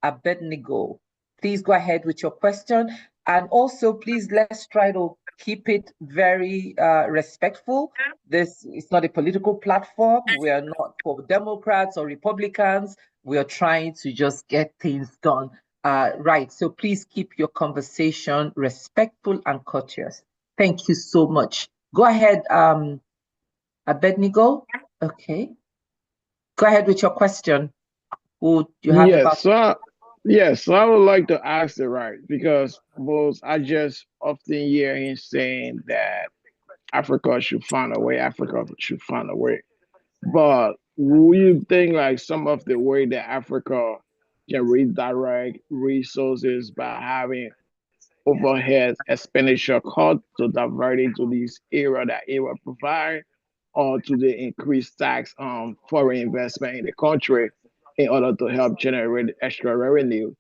Abednego. Please go ahead with your question. And also, please, let's try to keep it very respectful. This is not a political platform. We are not for Democrats or Republicans. We are trying to just get things done right. So please keep your conversation respectful and courteous. Thank you so much. Go ahead, Abednego. Okay. Go ahead with your question. Who you have about? Yes, so I would like to ask it right because both I just often hear him saying that Africa should find a way, Africa should find a way. But will you think like some of the way that Africa can redirect resources by having overhead expenditure cut to divert it to these area that area provide, or to the increased tax on foreign investment in the country in order to help generate extra revenue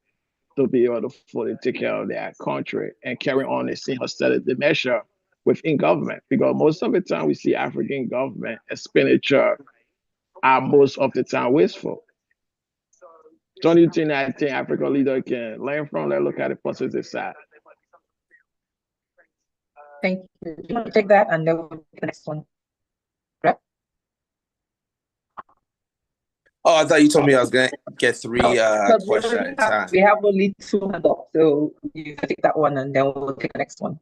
to be able to fully take care of their country and carry on the same austerity measure within government? Because most of the time we see African government expenditure are most of the time wasteful. Don't you think that African leader can learn from? Let's look at the positive side. Thank you. Do you want to take that and then we'll take the next one? Right? Oh, I thought you told me I was going to get three questions at a time. We have only 2 hands up, so you can take that one and then we'll take the next one.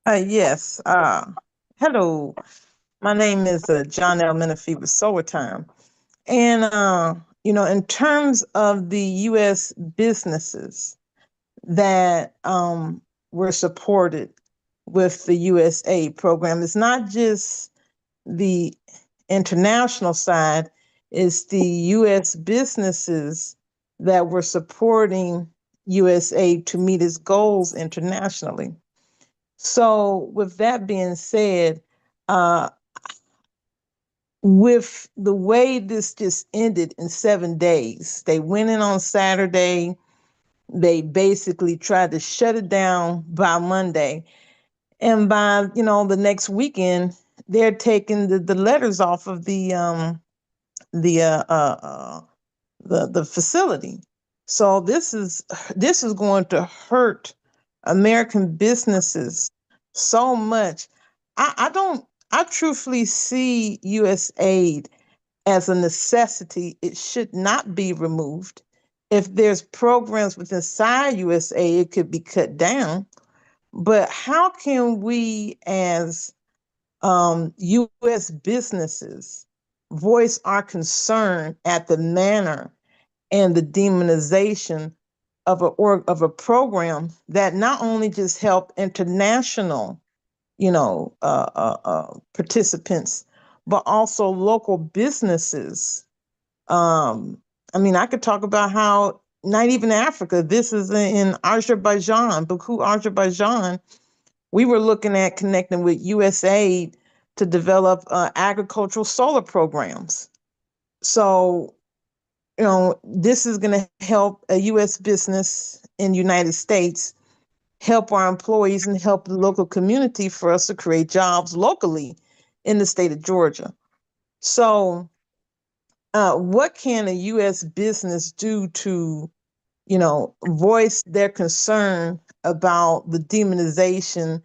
Yes. Hello. My name is John L. Menifee with Solar Time. And, in terms of the U.S. businesses that were supported with the USAID program, it's not just the international side, it's the U.S. businesses that were supporting USAID to meet its goals internationally. So with that being said, with the way this just ended in 7 days, they went in on Saturday, they basically tried to shut it down by Monday. And by, the next weekend, they're taking the letters off of the facility. So this is going to hurt American businesses so much. I truthfully see USAID as a necessity. It should not be removed. If there's programs within USAID, it could be cut down. But how can we as U.S. businesses voice our concern at the manner and the demonization of a program that not only just help international, participants, but also local businesses? I could talk about how not even Africa. This is in Azerbaijan, Baku, Azerbaijan. We were looking at connecting with USAID to develop agricultural solar programs. So, this is going to help a U.S. business in the United States, help our employees and help the local community for us to create jobs locally in the state of Georgia. So, what can a U.S. business do to, voice their concern about the demonization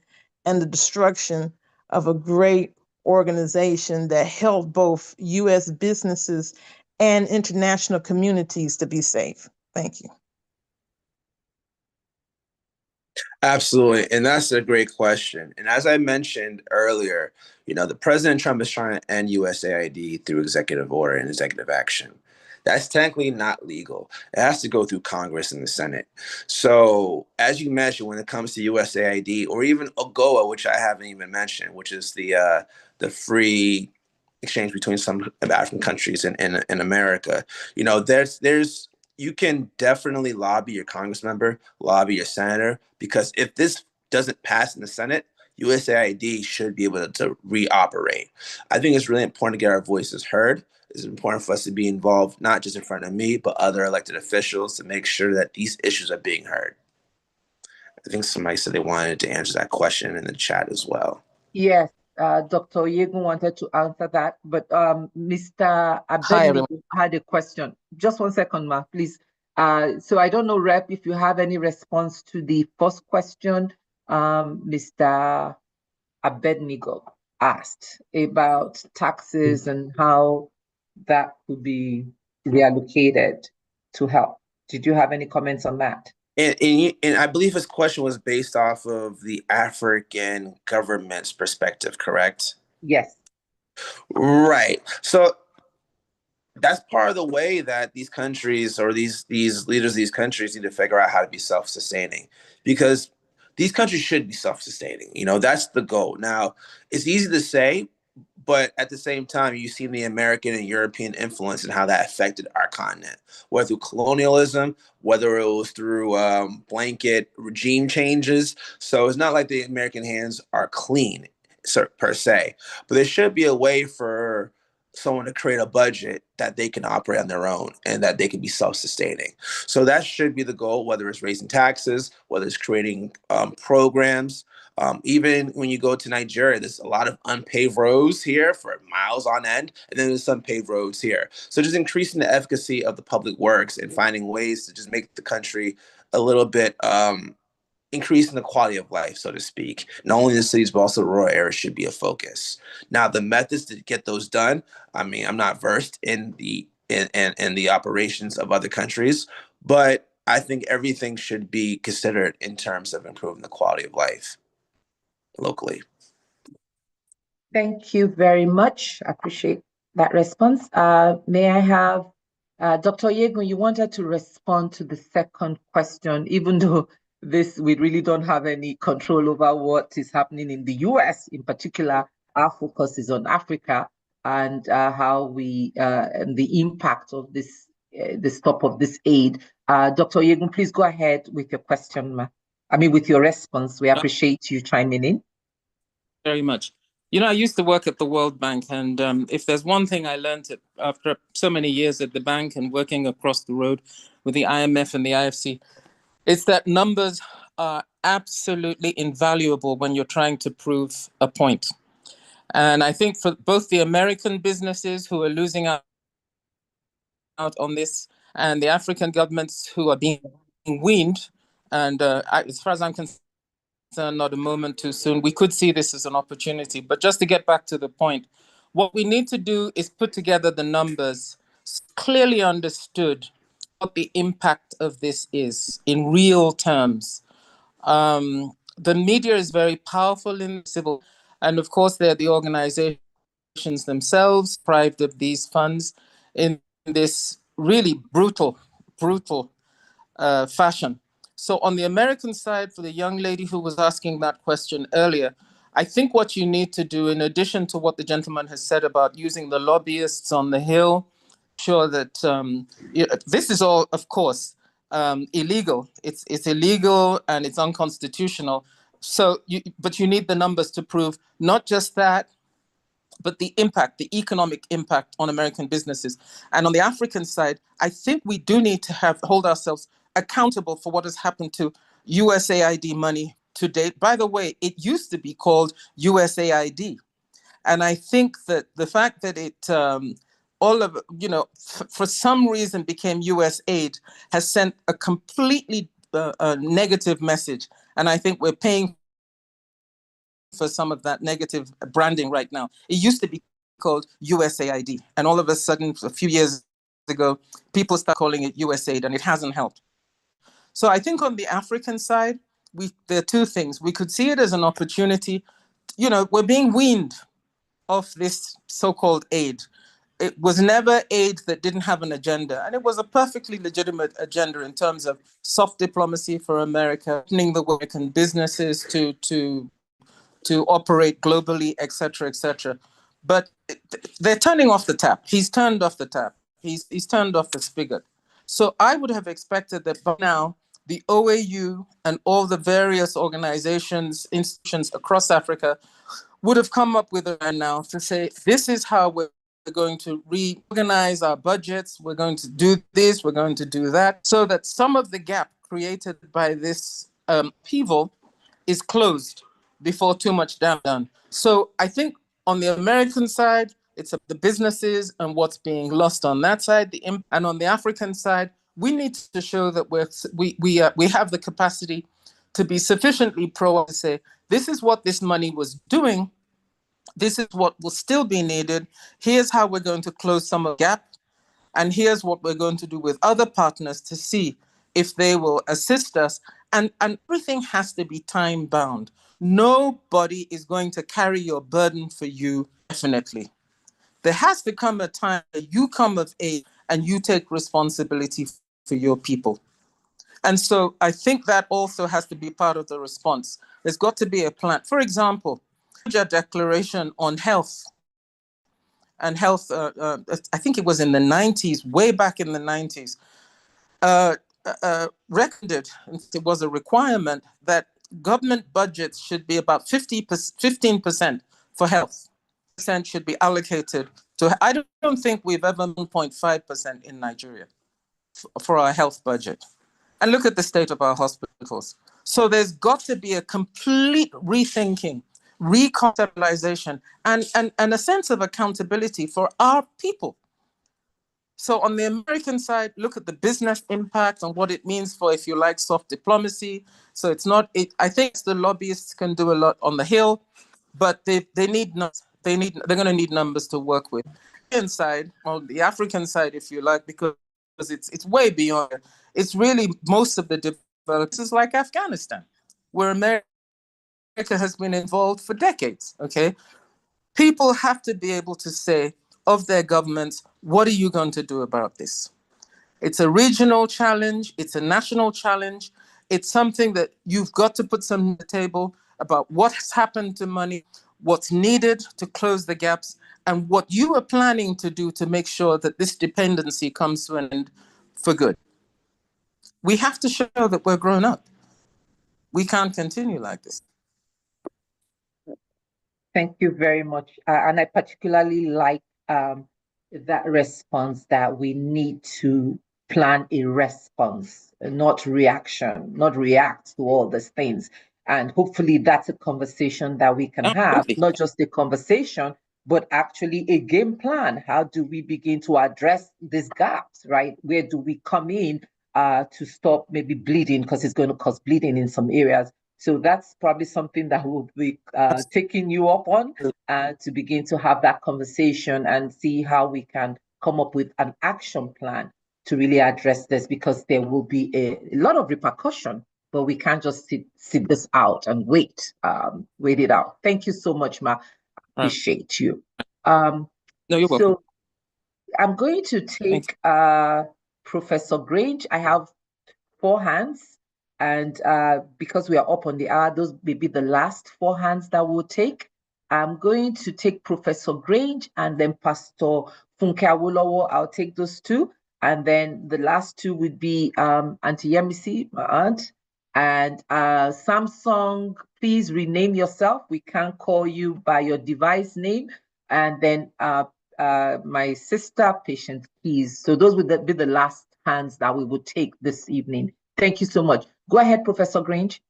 and the destruction of a great organization that helped both U.S. businesses and international communities to be safe? Thank you. Absolutely. And that's a great question. And as I mentioned earlier, the President Trump is trying to end USAID through executive order and executive action. That's technically not legal. It has to go through Congress and the Senate. So as you mentioned, when it comes to USAID or even AGOA, which I haven't even mentioned, which is the free exchange between some African countries in America, there's you can definitely lobby your Congress member, lobby your senator, because if this doesn't pass in the Senate, USAID should be able to reoperate. I think it's really important to get our voices heard. It's important for us to be involved, not just in front of me, but other elected officials to make sure that these issues are being heard. I think somebody said they wanted to answer that question in the chat as well. Yes, Dr. Yegun wanted to answer that, but Mr. Abednego had a question. Just 1 second, ma, please. So I don't know, Rep, if you have any response to the first question Mr. Abednego asked about taxes and how that could be reallocated to help. Did you have any comments on that? And I believe his question was based off of the African government's perspective, correct? Yes. Right. So that's part of the way that these countries or these leaders of these countries need to figure out how to be self-sustaining, because these countries should be self-sustaining. That's the goal. Now, it's easy to say, but at the same time, you've seen the American and European influence and how that affected our continent, whether through colonialism, whether it was through blanket regime changes. So it's not like the American hands are clean, per se, but there should be a way for someone to create a budget that they can operate on their own and that they can be self-sustaining. So that should be the goal, whether it's raising taxes, whether it's creating programs. Even when you go to Nigeria, there's a lot of unpaved roads here for miles on end, and then there's some paved roads here. So just increasing the efficacy of the public works and finding ways to just make the country a little bit increasing the quality of life, so to speak. Not only the cities, but also the rural areas should be a focus. Now, the methods to get those done, I mean, I'm not versed in the operations of other countries, but I think everything should be considered in terms of improving the quality of life locally. Thank you very much. I appreciate that response. May I have Dr. Yegun, you wanted to respond to the second question, even though we really don't have any control over what is happening in the US. In particular, our focus is on Africa and how the impact of this, the stop of this aid. Dr. Yegun, please go ahead with your question, with your response. We appreciate you chiming in. Very much. I used to work at the World Bank, and if there's one thing I learned after so many years at the bank and working across the road with the IMF and the IFC, it's that numbers are absolutely invaluable when you're trying to prove a point. And I think for both the American businesses who are losing out on this and the African governments who are being weaned, and as far as I'm concerned, not a moment too soon, we could see this as an opportunity. But just to get back to the point, what we need to do is put together the numbers, clearly understood what the impact of this is in real terms. The media is very powerful in civil, and of course, they're the organizations themselves deprived of these funds in this really brutal fashion. So on the American side, for the young lady who was asking that question earlier, I think what you need to do, in addition to what the gentleman has said about using the lobbyists on the Hill, sure that this is all, of course, illegal. It's illegal and it's unconstitutional. So, but you need the numbers to prove not just that, but the impact, the economic impact on American businesses. And on the African side, I think we do need to hold ourselves accountable for what has happened to USAID money to date. By the way, it used to be called USAID. And I think that the fact that it, for some reason became USAID has sent a completely negative message. And I think we're paying for some of that negative branding right now. It used to be called USAID. And all of a sudden, a few years ago, people start calling it USAID, and it hasn't helped. So I think on the African side, there are two things. We could see it as an opportunity. We're being weaned off this so-called aid. It was never aid that didn't have an agenda. And it was a perfectly legitimate agenda in terms of soft diplomacy for America, opening the American businesses to operate globally, et cetera, But they're turning off the tap. He's turned off the tap. He's turned off the spigot. So I would have expected that by now, the OAU and all the various organizations, institutions across Africa would have come up with a plan now to say, this is how we're going to reorganize our budgets. We're going to do this, we're going to do that, so that some of the gap created by this upheaval is closed before too much damage done. So I think on the American side, it's the businesses and what's being lost on that side. And on the African side, we need to show that we have the capacity to be sufficiently proactive to say, this is what this money was doing. This is what will still be needed. Here's how we're going to close some of the gap. And here's what we're going to do with other partners to see if they will assist us. And everything has to be time bound. Nobody is going to carry your burden for you, definitely. There has to come a time that you come of age and you take responsibility for your people. And so I think that also has to be part of the response. There's got to be a plan. For example, a declaration on health. And health, I think it was in the 90s, way back in the 90s, recommended, it was a requirement that government budgets should be about 15% for health. Percent should be allocated to, I don't think we've ever 1.5% in Nigeria for our health budget. And look at the state of our hospitals. So there's got to be a complete rethinking, reconceptualization, and a sense of accountability for our people. So on the American side, look at the business impact and what it means for, if you like, soft diplomacy. So it's not, I think the lobbyists can do a lot on the Hill, but they're going to need numbers to work with. Inside, or the African side, if you like, because it's way beyond. It's really most of the developers like Afghanistan, where America has been involved for decades. Okay, people have to be able to say of their governments, what are you going to do about this? It's a regional challenge. It's a national challenge. It's something that you've got to put some on the table about what's happened to money, what's needed to close the gaps, and what you are planning to do to make sure that this dependency comes to an end for good. We have to show that we're grown up. We can't continue like this. Thank you very much. And I particularly like that response, that we need to plan a response, not reaction, not react to all these things. And hopefully that's a conversation that we can have, not just a conversation, but actually a game plan. How do we begin to address these gaps, right? Where do we come in to stop maybe bleeding, because it's going to cause bleeding in some areas. So that's probably something that we'll be taking you up on to begin to have that conversation and see how we can come up with an action plan to really address this, because there will be a lot of repercussion, but we can't just sit this out and wait it out. Thank you so much, Ma. Appreciate you. No, you're welcome. So I'm going to take Professor Grange. I have 4 hands. And because we are up on the hour, those may be the last 4 hands that we'll take. I'm going to take Professor Grange and then Pastor Funke Awolowo. I'll take those 2. And then the last 2 would be Auntie Yemisi, my aunt. And Samsung, please rename yourself. We can't call you by your device name. And then my sister, Patient Keys. So those would be the last hands that we would take this evening. Thank you so much. Go ahead, Professor Grange.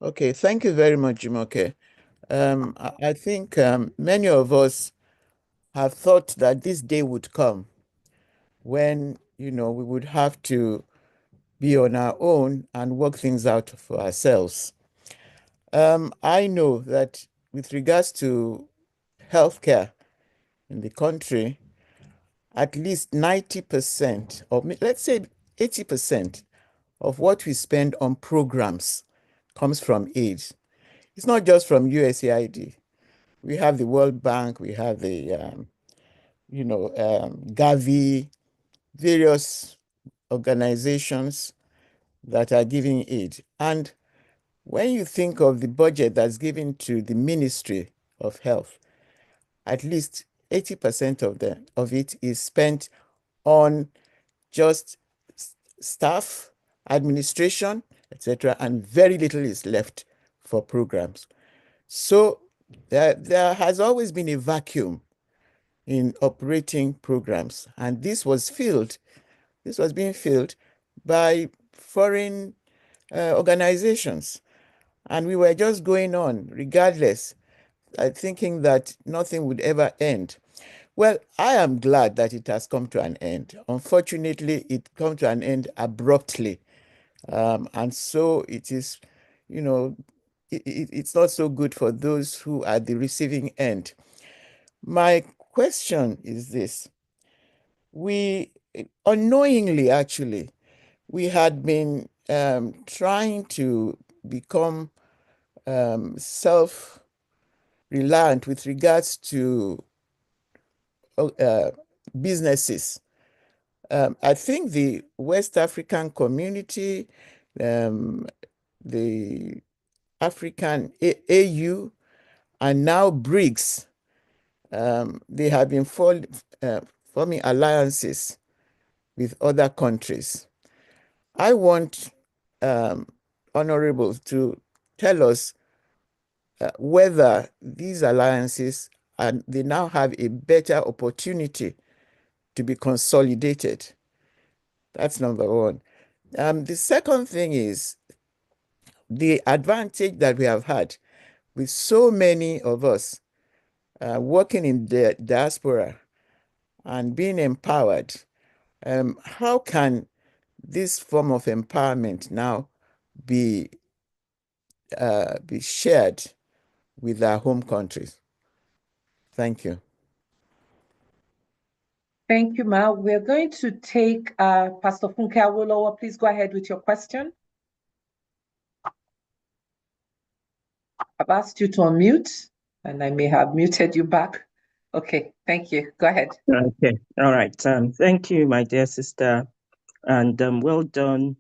Okay, thank you very much, Jumoke. I think many of us have thought that this day would come when, we would have to be on our own and work things out for ourselves. I know that with regards to healthcare in the country, at least 90%, or let's say 80% of what we spend on programs comes from aid. It's not just from USAID. We have the World Bank, we have the, Gavi, various organizations that are giving aid. And when you think of the budget that's given to the Ministry of Health, at least 80% of it is spent on just staff, administration, etc., and very little is left for programs. So there has always been a vacuum in operating programs, and this was being filled by foreign organizations. And we were just going on regardless, thinking that nothing would ever end. Well, I am glad that it has come to an end. Unfortunately, it come to an end abruptly. And so it is, it's not so good for those who are the receiving end. My question is this. We unknowingly, actually, we had been trying to become self-reliant with regards to businesses. I think the West African community, the African AU, and now BRICS, they have been forming alliances with other countries. I want honorables to tell us whether these alliances, and they now have a better opportunity to be consolidated. That's number one. The second thing is the advantage that we have had with so many of us working in the diaspora and being empowered. How can this form of empowerment now be shared with our home countries? Thank you. Thank you, Ma. We're going to take Pastor Funke Awolowo. Please go ahead with your question. I've asked you to unmute, and I may have muted you back. Okay, thank you. Go ahead. Okay, all right. Thank you, my dear sister, and well done,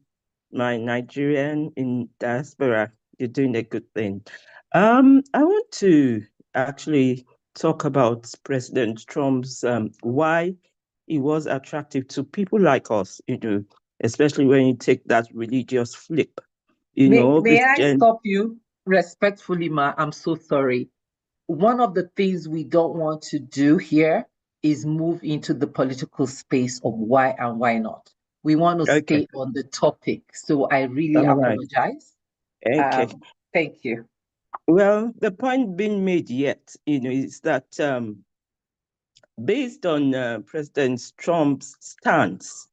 my Nigerian in diaspora. You're doing a good thing. I want to actually talk about President Trump's why he was attractive to people like us, especially when you take that religious flip. May I stop you respectfully, Ma? I'm so sorry. One of the things we don't want to do here is move into the political space of why and why not. We want to stay on the topic. So I really apologize. Okay. Thank you. Well, the point being made yet, is that based on President Trump's stance,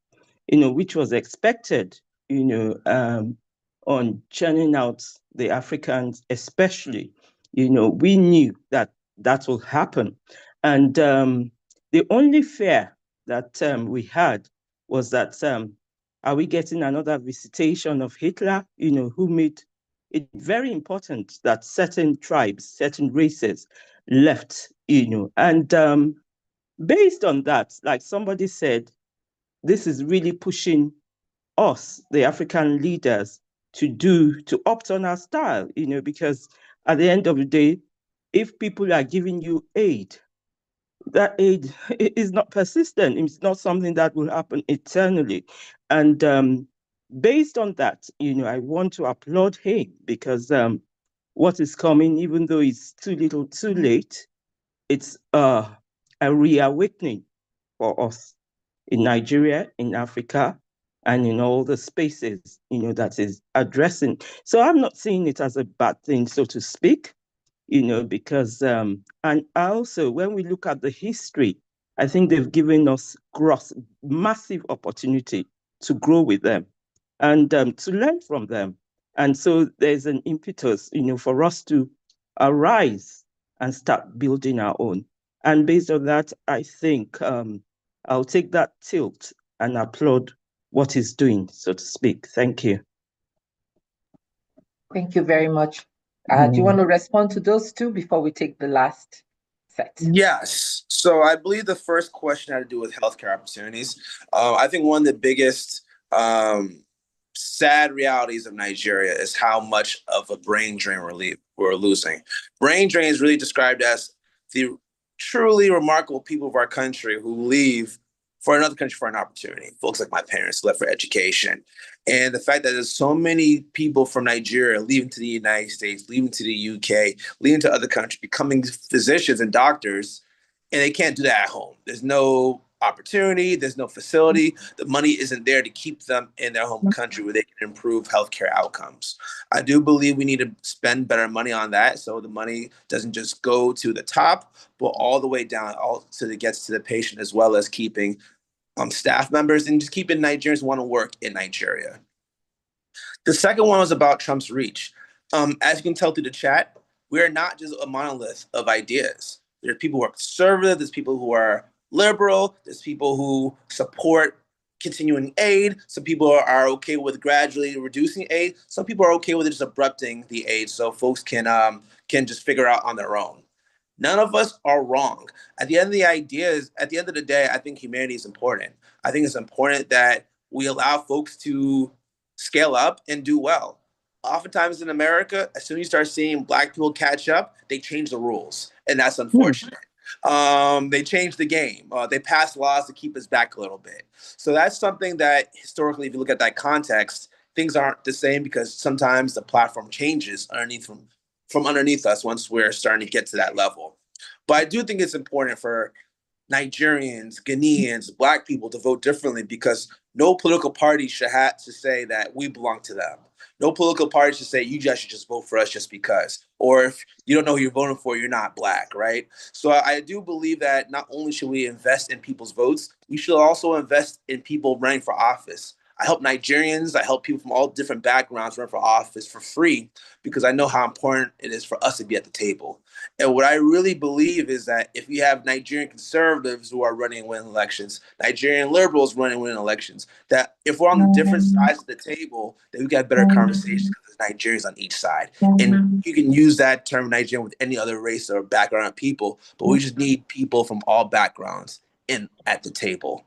which was expected, on churning out the Africans, especially, we knew that that will happen. And the only fear that we had was that, are we getting another visitation of Hitler, who made it very important that certain tribes, certain races left, and based on that, like somebody said, this is really pushing us, the African leaders, to opt on our style, because at the end of the day, if people are giving you aid, that aid is not persistent. It's not something that will happen eternally. And based on that, I want to applaud him because what is coming, even though it's too little too late, it's a reawakening for us in Nigeria, in Africa, and in all the spaces, that is addressing. So I'm not seeing it as a bad thing, so to speak, because, and also when we look at the history, I think they've given us massive opportunity to grow with them and to learn from them. And so there's an impetus, for us to arise and start building our own. And based on that, I think I'll take that tilt and applaud what he's doing, so to speak. Thank you. Thank you very much. Do you want to respond to those two before we take the last set? Yes. So I believe the first question had to do with healthcare opportunities. I think one of the biggest sad realities of Nigeria is how much of a brain drain we're losing. Brain drain is really described as the truly remarkable people of our country who leave for another country for an opportunity. Folks like my parents left for education. And the fact that there's so many people from Nigeria leaving to the United States, leaving to the UK, leaving to other countries, becoming physicians and doctors, and they can't do that at home. There's no opportunity, there's no facility, the money isn't there to keep them in their home country where they can improve healthcare outcomes. I do believe we need to spend better money on that so the money doesn't just go to the top, but all the way down, all so it gets to the patient, as well as keeping staff members and just keeping Nigerians want to work in Nigeria. The second one was about Trump's reach. As you can tell through the chat, we are not just a monolith of ideas. There are people who are conservative, there's people who are liberal, there's people who support continuing aid, some people are okay with gradually reducing aid, some people are okay with just abrupting the aid so folks can just figure out on their own. None of us are wrong. At the end of the day, I think humanity is important. I think it's important that we allow folks to scale up and do well. Oftentimes in America, as soon as you start seeing Black people catch up, they change the rules, and that's unfortunate. They change the game. They pass laws to keep us back a little bit. So that's something that historically, if you look at that context, things aren't the same because sometimes the platform changes from underneath us once we're starting to get to that level. But I do think it's important for Nigerians, Ghanaians, Black people to vote differently because no political party should have to say that we belong to them. No political party should say you guys should just vote for us just because. Or if you don't know who you're voting for, you're not Black, right? So I do believe that not only should we invest in people's votes, we should also invest in people running for office. I help Nigerians, I help people from all different backgrounds run for office for free because I know how important it is for us to be at the table. And what I really believe is that if we have Nigerian conservatives who are running and winning elections, Nigerian liberals running and winning elections, that if we're on the different sides of the table, then we got better conversations because there's Nigerians on each side. And you can use that term Nigerian with any other race or background of people, but we just need people from all backgrounds at the table.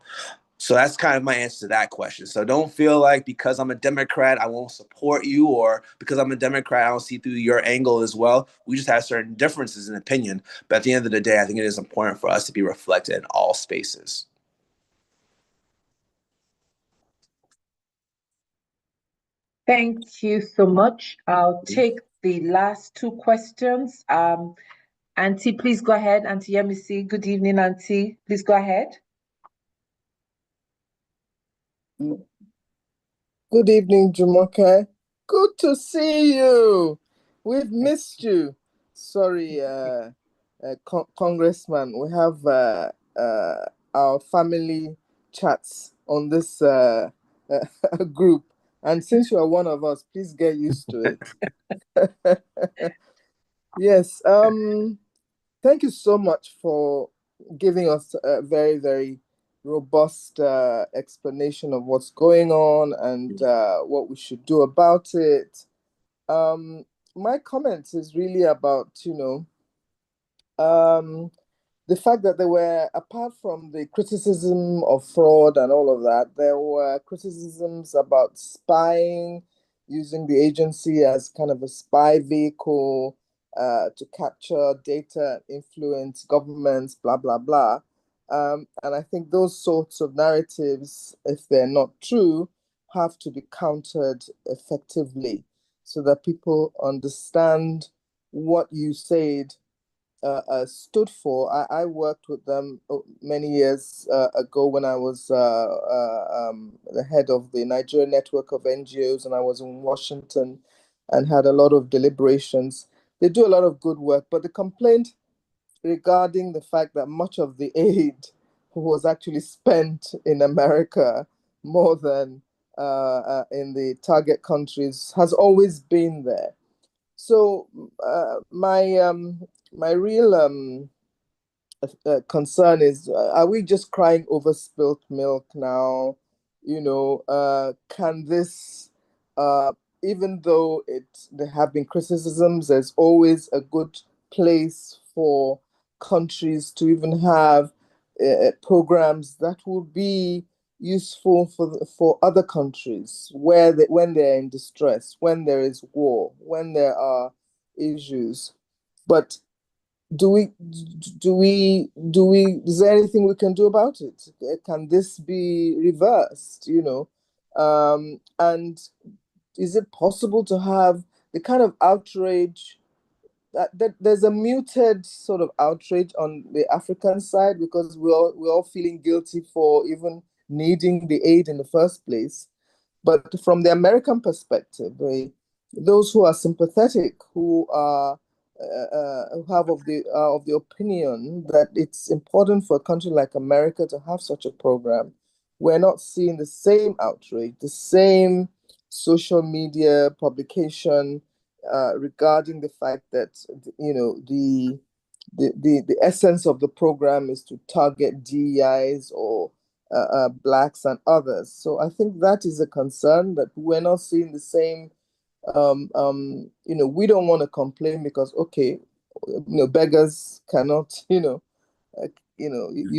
So that's kind of my answer to that question. So don't feel like because I'm a Democrat, I won't support you, or because I'm a Democrat, I don't see through your angle as well. We just have certain differences in opinion. But at the end of the day, I think it is important for us to be reflected in all spaces. Thank you so much. I'll take the last two questions. Auntie, please go ahead. Auntie Yemisi, good evening, Auntie. Please go ahead. Good evening, Jumoke. Good to see you. We've missed you. Sorry, Congressman. We have our family chats on this group. And since you are one of us, please get used to it. Yes. Thank you so much for giving us a very, very robust explanation of what's going on and what we should do about it. My comment is really about, the fact that there were, apart from the criticism of fraud and all of that, there were criticisms about spying, using the agency as kind of a spy vehicle to capture data, influence governments, blah, blah, blah. And I think those sorts of narratives, if they're not true, have to be countered effectively so that people understand what you said stood for. I worked with them many years ago when I was the head of the Nigerian network of NGOs, and I was in Washington and had a lot of deliberations. They do a lot of good work, but the complaint regarding the fact that much of the aid was actually spent in America more than in the target countries has always been there. So my real concern is, are we just crying over spilt milk now? Can this, even though there have been criticisms, there's always a good place for countries to even have programs that will be useful for other countries when they're in distress, when there is war, when there are issues. But is there anything we can do about it? Can this be reversed, and is it possible to have the kind of outrage there's a muted sort of outrage on the African side because we're all feeling guilty for even needing the aid in the first place. But from the American perspective, those who are sympathetic, who have of the opinion that it's important for a country like America to have such a program, we're not seeing the same outrage, the same social media publication regarding the fact that the essence of the program is to target DEIs or Blacks and others. So I think that is a concern that we're not seeing the same. We don't want to complain because beggars cannot. You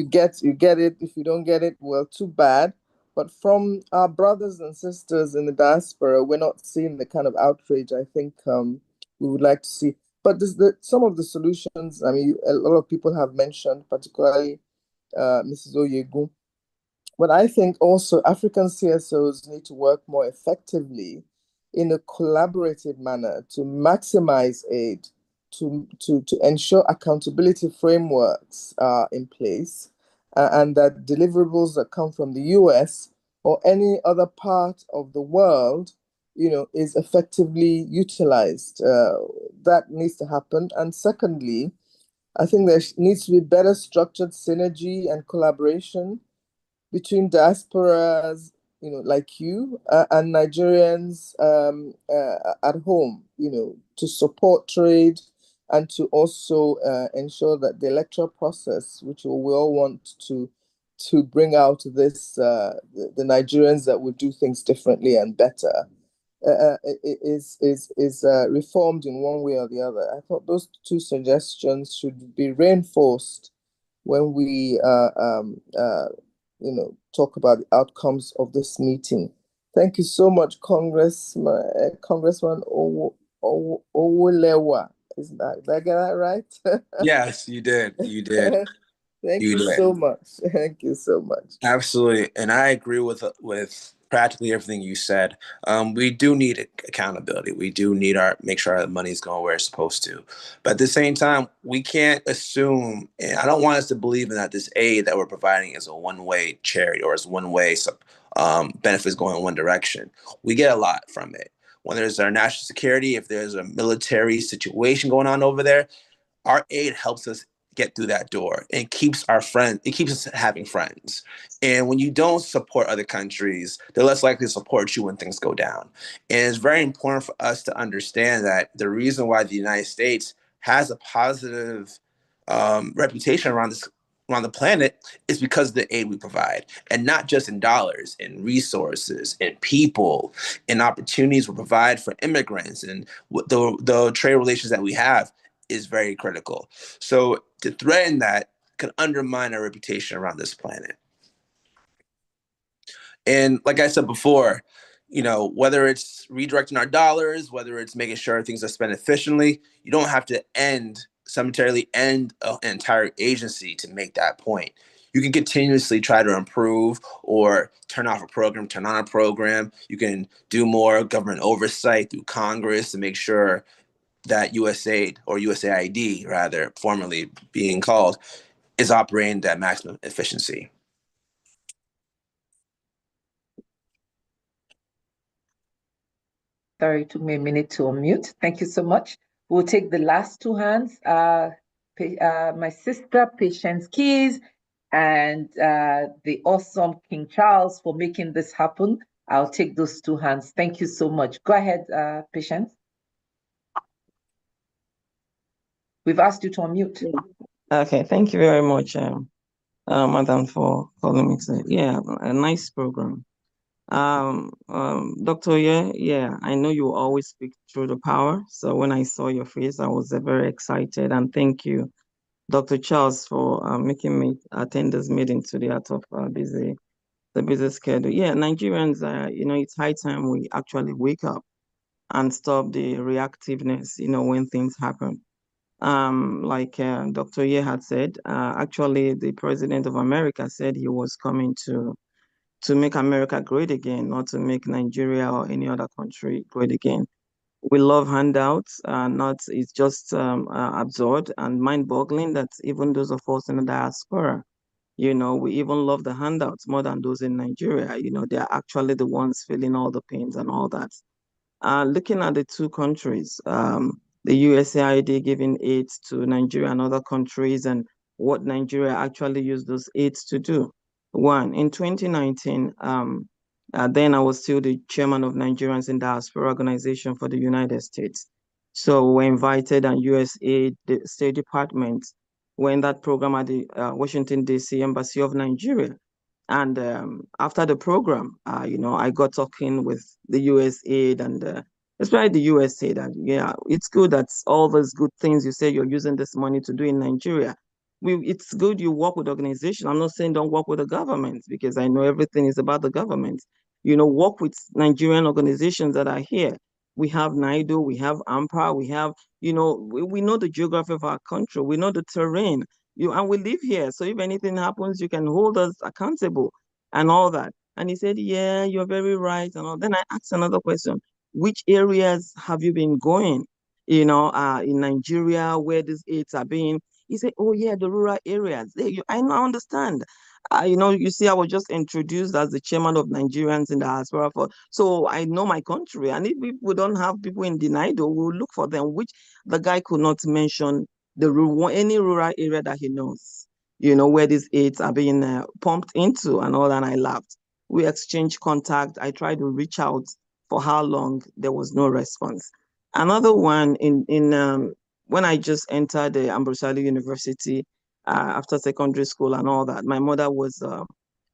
get it. If you don't get it, well, too bad. But from our brothers and sisters in the diaspora, we're not seeing the kind of outrage I think we would like to see. But some of the solutions, I mean, a lot of people have mentioned, particularly Mrs. Oyegu. But I think also African CSOs need to work more effectively in a collaborative manner to maximize aid, to ensure accountability frameworks are in place, and that deliverables that come from the US or any other part of the world, is effectively utilized. That needs to happen. And secondly, I think there needs to be better structured synergy and collaboration between diasporas, like you, and Nigerians at home, to support trade and to also ensure that the electoral process, which we all want to bring out this, the Nigerians that would do things differently and better, is reformed in one way or the other. I thought those two suggestions should be reinforced when we talk about the outcomes of this meeting. Thank you so much, Congressman Omolewa. Did I get that right? Yes, you did. You did. Thank you so much. Thank you so much. Absolutely. And I agree with practically everything you said. We do need accountability. We do need make sure our money's going where it's supposed to. But at the same time, we can't assume, and I don't want us to believe in that this aid that we're providing is a one-way charity or is one-way benefits going in one direction. We get a lot from it. When there's our national security, if there's a military situation going on over there, our aid helps us get through that door and keeps us having friends. And when you don't support other countries, they're less likely to support you when things go down. And it's very important for us to understand that the reason why the United States has a positive reputation around the planet is because of the aid we provide, and not just in dollars, in resources, in people, in opportunities we provide for immigrants, and the trade relations that we have is very critical. So to threaten that can undermine our reputation around this planet. And like I said before, whether it's redirecting our dollars, whether it's making sure things are spent efficiently, you don't have to summarily end an entire agency to make that point. You can continuously try to improve or turn off a program, turn on a program. You can do more government oversight through Congress to make sure that USAID, or USAID rather, formerly being called, is operating at maximum efficiency. Sorry, it took me a minute to unmute. Thank you so much. We'll take the last two hands. My sister, Patience Keys, and the awesome King Charles for making this happen. I'll take those two hands. Thank you so much. Go ahead, Patience. We've asked you to unmute. Okay, thank you very much, Madam, for calling me today. Yeah, a nice program. Dr. Yeah, I know you always speak through the power. So when I saw your face, I was very excited. And thank you, Dr. Charles, for making me attend this meeting today out of the busy schedule. Yeah, Nigerians, it's high time we actually wake up and stop the reactiveness, when things happen. Like Dr. Ye had said, actually the President of America said he was coming to make America great again, not to make Nigeria or any other country great again. We love handouts, not it's just absurd and mind-boggling that even those of us in the diaspora, we even love the handouts more than those in Nigeria. They're actually the ones feeling all the pains and all that. Looking at the two countries, the USAID giving aid to Nigeria and other countries, and what Nigeria actually used those aids to do. One, in 2019, then I was still the chairman of Nigerians in Diaspora Organization for the United States. So we were invited, and USAID, the State Department, were in that program at the Washington, D.C. Embassy of Nigeria. And after the program, I got talking with the USAID and especially the USAID. And yeah, it's good that all those good things you say you're using this money to do in Nigeria. It's good you work with organizations. I'm not saying don't work with the government, because I know everything is about the government. Work with Nigerian organizations that are here. We have NIDO, we have AMPA, we have, we know the geography of our country, we know the terrain. And we live here. So if anything happens, you can hold us accountable and all that. And he said, yeah, you're very right. And all. Then I asked another question. Which areas have you been going, in Nigeria, where these aids are being? He said, oh yeah, the rural areas. I understand. You see, I was just introduced as the chairman of Nigerians in the diaspora, so I know my country. And if we don't have people in the NIDO, we'll look for them, which the guy could not mention any rural area that he knows, where these aids are being pumped into and all that. And I laughed. We exchanged contact. I tried to reach out for how long, there was no response. Another one when I just entered the Ambrosali University after secondary school and all that, my mother was,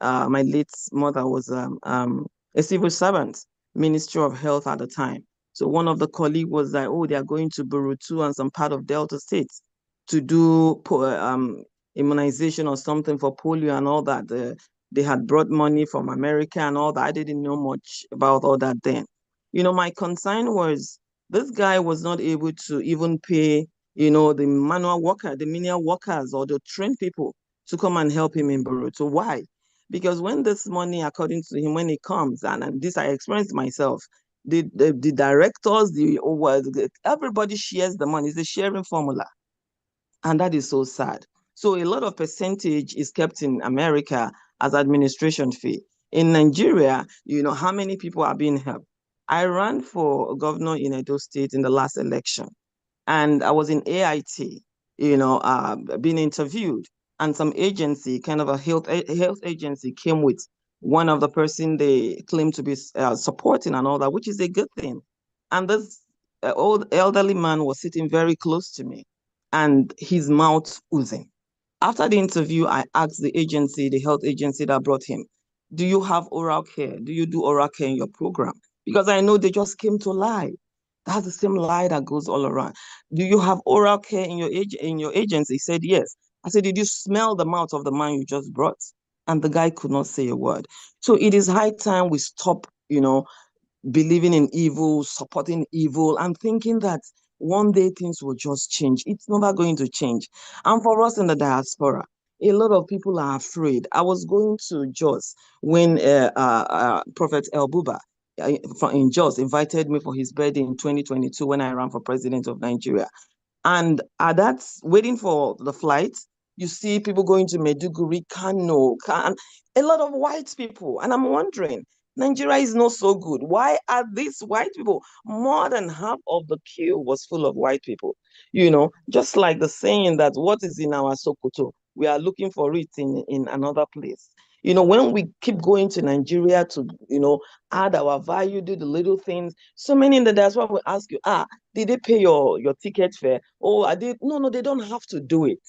my late mother was a civil servant, Ministry of Health at the time. So one of the colleagues was like, oh, they are going to Burutu and some part of Delta States to do immunization or something for polio and all that. They had brought money from America and all that. I didn't know much about all that then. My concern was this guy was not able to even pay, the manual worker, the menial workers or the trained people to come and help him in Burutu. Why? Because when this money, according to him, when it comes, and this I experienced myself, the directors, everybody shares the money. It's a sharing formula. And that is so sad. So a lot of percentage is kept in America as administration fee. In Nigeria, how many people are being helped? I ran for governor in Edo State in the last election, and I was in AIT, being interviewed, and some agency, kind of a health agency, came with one of the person they claim to be supporting and all that, which is a good thing. And this old elderly man was sitting very close to me, and his mouth oozing. After the interview, I asked the agency, the health agency that brought him, do you have oral care? Do you do oral care in your program? Because I know they just came to lie. That's the same lie that goes all around. Do you have oral care in your agency? He said, yes. I said, did you smell the mouth of the man you just brought? And the guy could not say a word. So it is high time we stop, believing in evil, supporting evil, and thinking that one day things will just change. It's never going to change. And for us in the diaspora, a lot of people are afraid. I was going to Jos when Prophet El Buba in Jos invited me for his birthday in 2022 when I ran for president of Nigeria. And that's waiting for the flight. You see people going to Meduguri, Kano, a lot of white people. And I'm wondering, Nigeria is not so good. Why are these white people? More than half of the queue was full of white people. Just like the saying that what is in our Sokoto, we are looking for it in another place. When we keep going to Nigeria to, add our value, do the little things, so many in the diaspora will ask you, did they pay your ticket fare? Oh, I did. No, they don't have to do it.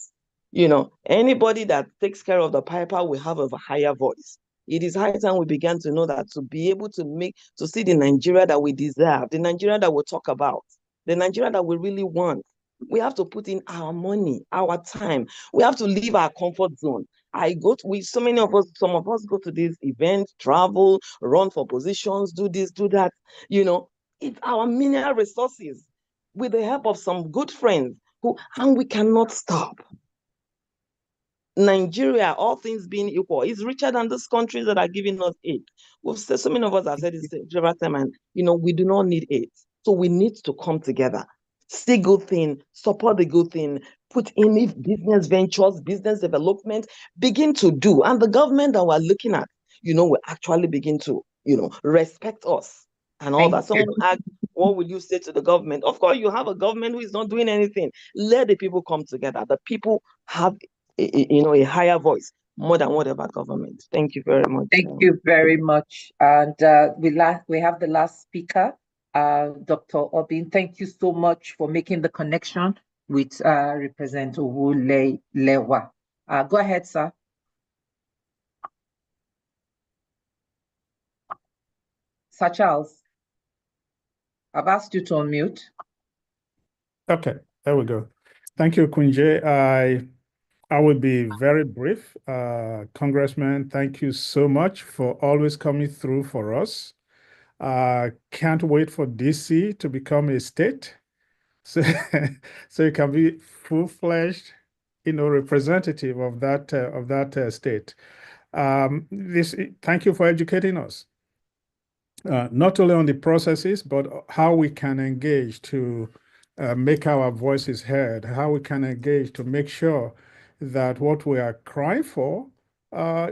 Anybody that takes care of the piper will have a higher voice. It is high time we began to know that to be able to see the Nigeria that we deserve, the Nigeria that we talk about, the Nigeria that we really want, we have to put in our money, our time. We have to leave our comfort zone. Some of us go to these events, travel, run for positions, do this, do that. It's our mineral resources with the help of some good friends and we cannot stop. Nigeria, all things being equal, is richer than those countries that are giving us aid. So many of us have said this several times, and we do not need aid. So we need to come together, see good thing, support the good thing, put in if business ventures, business development, begin to do. And the government that we're looking at, will actually begin to, respect us and all that. Someone asked, what will you say to the government? Of course, you have a government who is not doing anything. Let the people come together. The people have, a higher voice more than whatever government. Thank you very much. Thank you very much. And we have the last speaker, Dr. Obin. Thank you so much for making the connection with Representative Omolewa. Go ahead, sir. Sir Charles, I've asked you to unmute. Okay, there we go. Thank you, Kunje. I will be very brief. Congressman, thank you so much for always coming through for us. Can't wait for DC to become a state, so it can be full-fledged, representative of that state. Thank you for educating us, not only on the processes, but how we can engage to make our voices heard, how we can engage to make sure that what we are crying for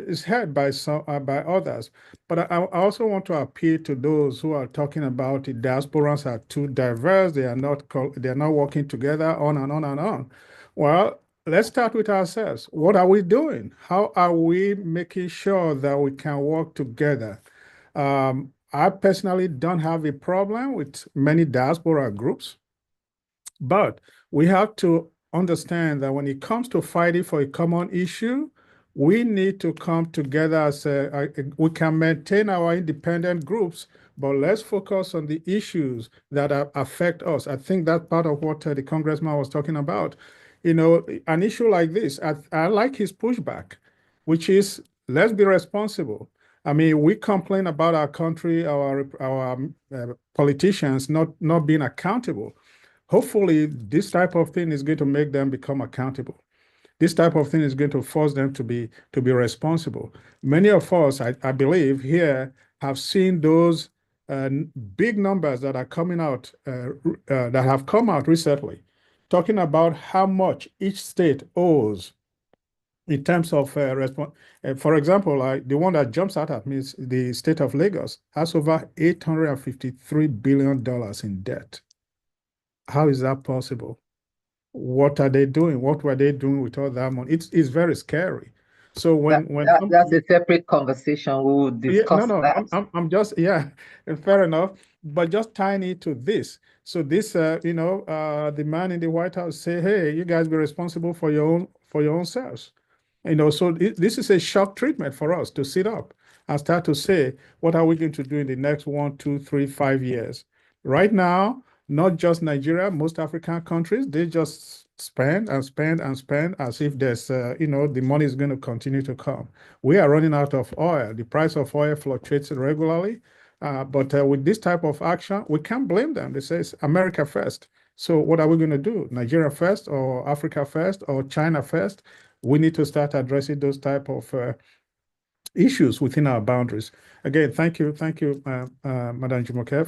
is heard by others. But I also want to appeal to those who are talking about the diasporans are too diverse, they are not working together, on and on and on. Well, let's start with ourselves. What are we doing? How are we making sure that we can work together? I personally don't have a problem with many diaspora groups, but we have to understand that when it comes to fighting for a common issue, we need to come together as we can maintain our independent groups, but let's focus on the issues that affect us. I think that's part of what the Congressman was talking about. An issue like this, I like his pushback, which is let's be responsible. I mean, we complain about our country, our politicians not being accountable. Hopefully, this type of thing is going to make them become accountable. This type of thing is going to force them to be responsible. Many of us, I believe, here have seen those big numbers that are coming out, that have come out recently, talking about how much each state owes in terms of for example, the one that jumps out at me is the state of Lagos has over $853 billion in debt. How is that possible? What are they doing? What were they doing with all that money? It's very scary. So that's a separate conversation. We will discuss that. I'm just fair enough. But just tying it to this. So this, the man in the White House say, "Hey, you guys be responsible for your own selves." So this is a shock treatment for us to sit up and start to say, what are we going to do in the next 1, 2, 3, 5 years? Right now, not just Nigeria, most African countries, they just spend and spend and spend as if there's, the money is going to continue to come. We are running out of oil. The price of oil fluctuates regularly. But with this type of action, we can't blame them. They say it's America first. So what are we going to do? Nigeria first, or Africa first, or China first? We need to start addressing those type of issues within our boundaries. Again, thank you, Madam Jumoke,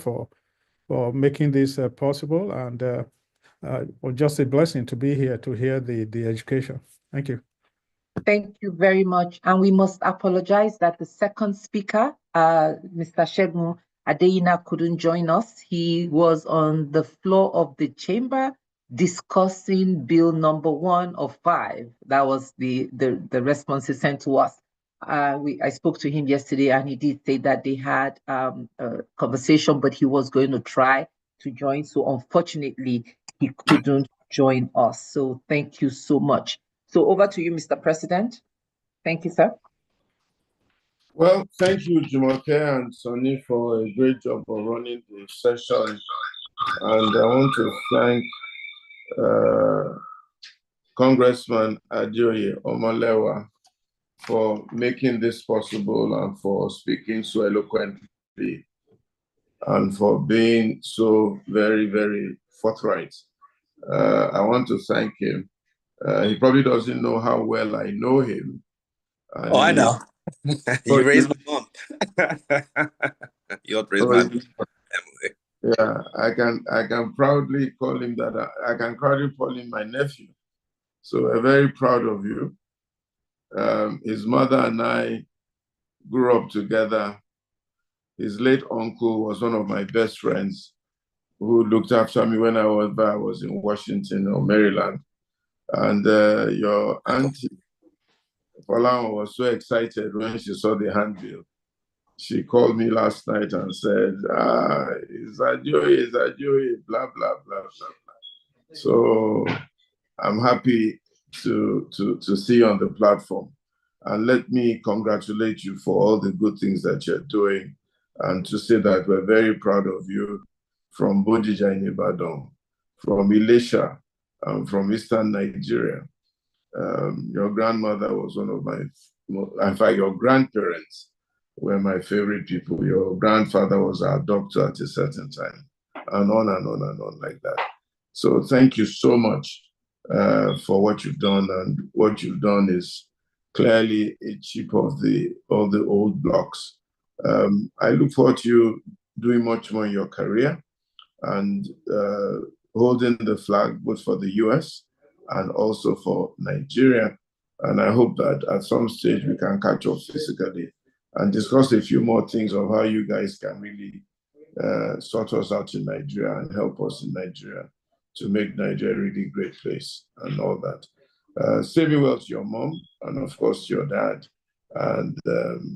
for making this possible, and just a blessing to be here to hear the education. Thank you. Thank you very much. And we must apologize that the second speaker, Mr. Segun Adeyina, couldn't join us. He was on the floor of the chamber discussing bill number 1 of 5. That was the response he sent to us. I spoke to him yesterday, and he did say that they had a conversation, but he was going to try to join. So unfortunately, he couldn't join us. So thank you so much. So over to you, Mr. President. Thank you, sir. Well, thank you, Jumoke and Sonny, for a great job of running the session. And I want to thank Congressman Adeoye Omolewa for making this possible and for speaking so eloquently and for being so very, very forthright. I want to thank him. He probably doesn't know how well I know him. I know. You raised my mom. You helped raise my family. Yeah, I can proudly call him that. I can proudly call him my nephew. So we're very proud of you. His mother and I grew up together. His late uncle was one of my best friends who looked after me when I was in Washington or Maryland. And your auntie, Paula, was so excited when she saw the handbill. She called me last night and said, it's Adeoye, blah, blah, blah, blah, blah. So I'm happy to see you on the platform. And let me congratulate you for all the good things that you're doing, and to say that we're very proud of you from Bodija in Ibadan, from Ilesha, from Eastern Nigeria. Your grandmother was one of my, in fact, your grandparents were my favorite people. Your grandfather was our doctor at a certain time, and on and on and on like that. So thank you so much for what you've done, and what you've done is clearly a chip of all the old blocks. I look forward to you doing much more in your career, and holding the flag both for the US and also for Nigeria. And I hope that at some stage we can catch up physically and discuss a few more things of how you guys can really sort us out in Nigeria and help us in Nigeria to make Nigeria a really great place and all that. Say me well to your mom, and of course to your dad, and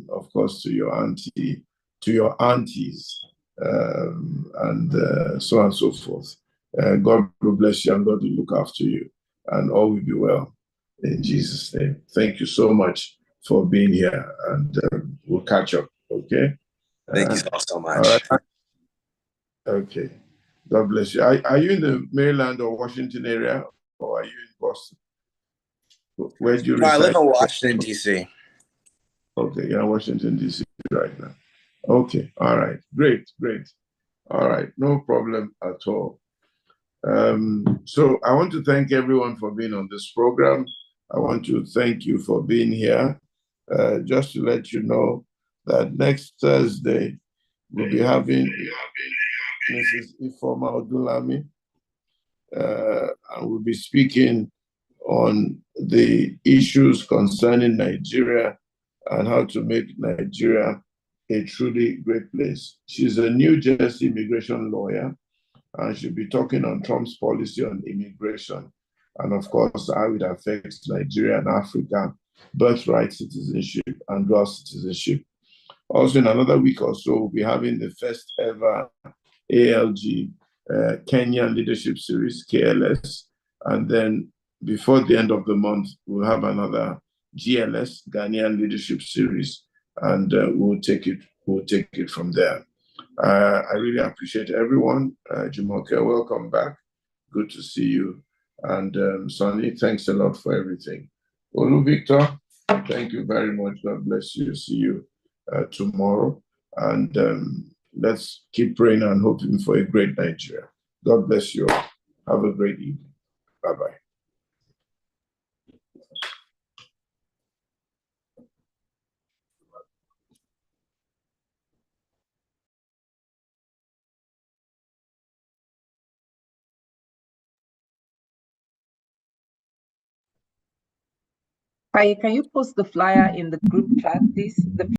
of course to your auntie, to your aunties, and so on and so forth. God will bless you, and God will look after you, and all will be well in Jesus' name. Thank you so much for being here, and we'll catch up, okay? Thank you so much. All right. Okay. God bless you. Are you in the Maryland or Washington area, or are you in Boston? Where do you reside? I live in Washington, D.C. Okay, you're in Washington, D.C. right now. Okay, all right. Great. All right, no problem at all. So I want to thank everyone for being on this program. I want to thank you for being here. Just to let you know that next Thursday, we'll be having Mrs. Ifoma Odulami, and we'll be speaking on the issues concerning Nigeria and how to make Nigeria a truly great place. She's a New Jersey immigration lawyer, and she'll be talking on Trump's policy on immigration, and of course, how it affects Nigeria and Africa, birthright citizenship and dual citizenship. Also, in another week or so, we'll be having the first ever ALG Kenyan Leadership Series, KLS. And then before the end of the month, we'll have another GLS, Ghanaian Leadership Series, and we'll take it from there. I really appreciate everyone. Jumoke, welcome back. Good to see you. And Sonny, thanks a lot for everything. Olu Victor, thank you very much. God bless you. See you tomorrow. And let's keep praying and hoping for a great Nigeria. God bless you all. Have a great evening. Bye-bye. Can you post the flyer in the group chat, please?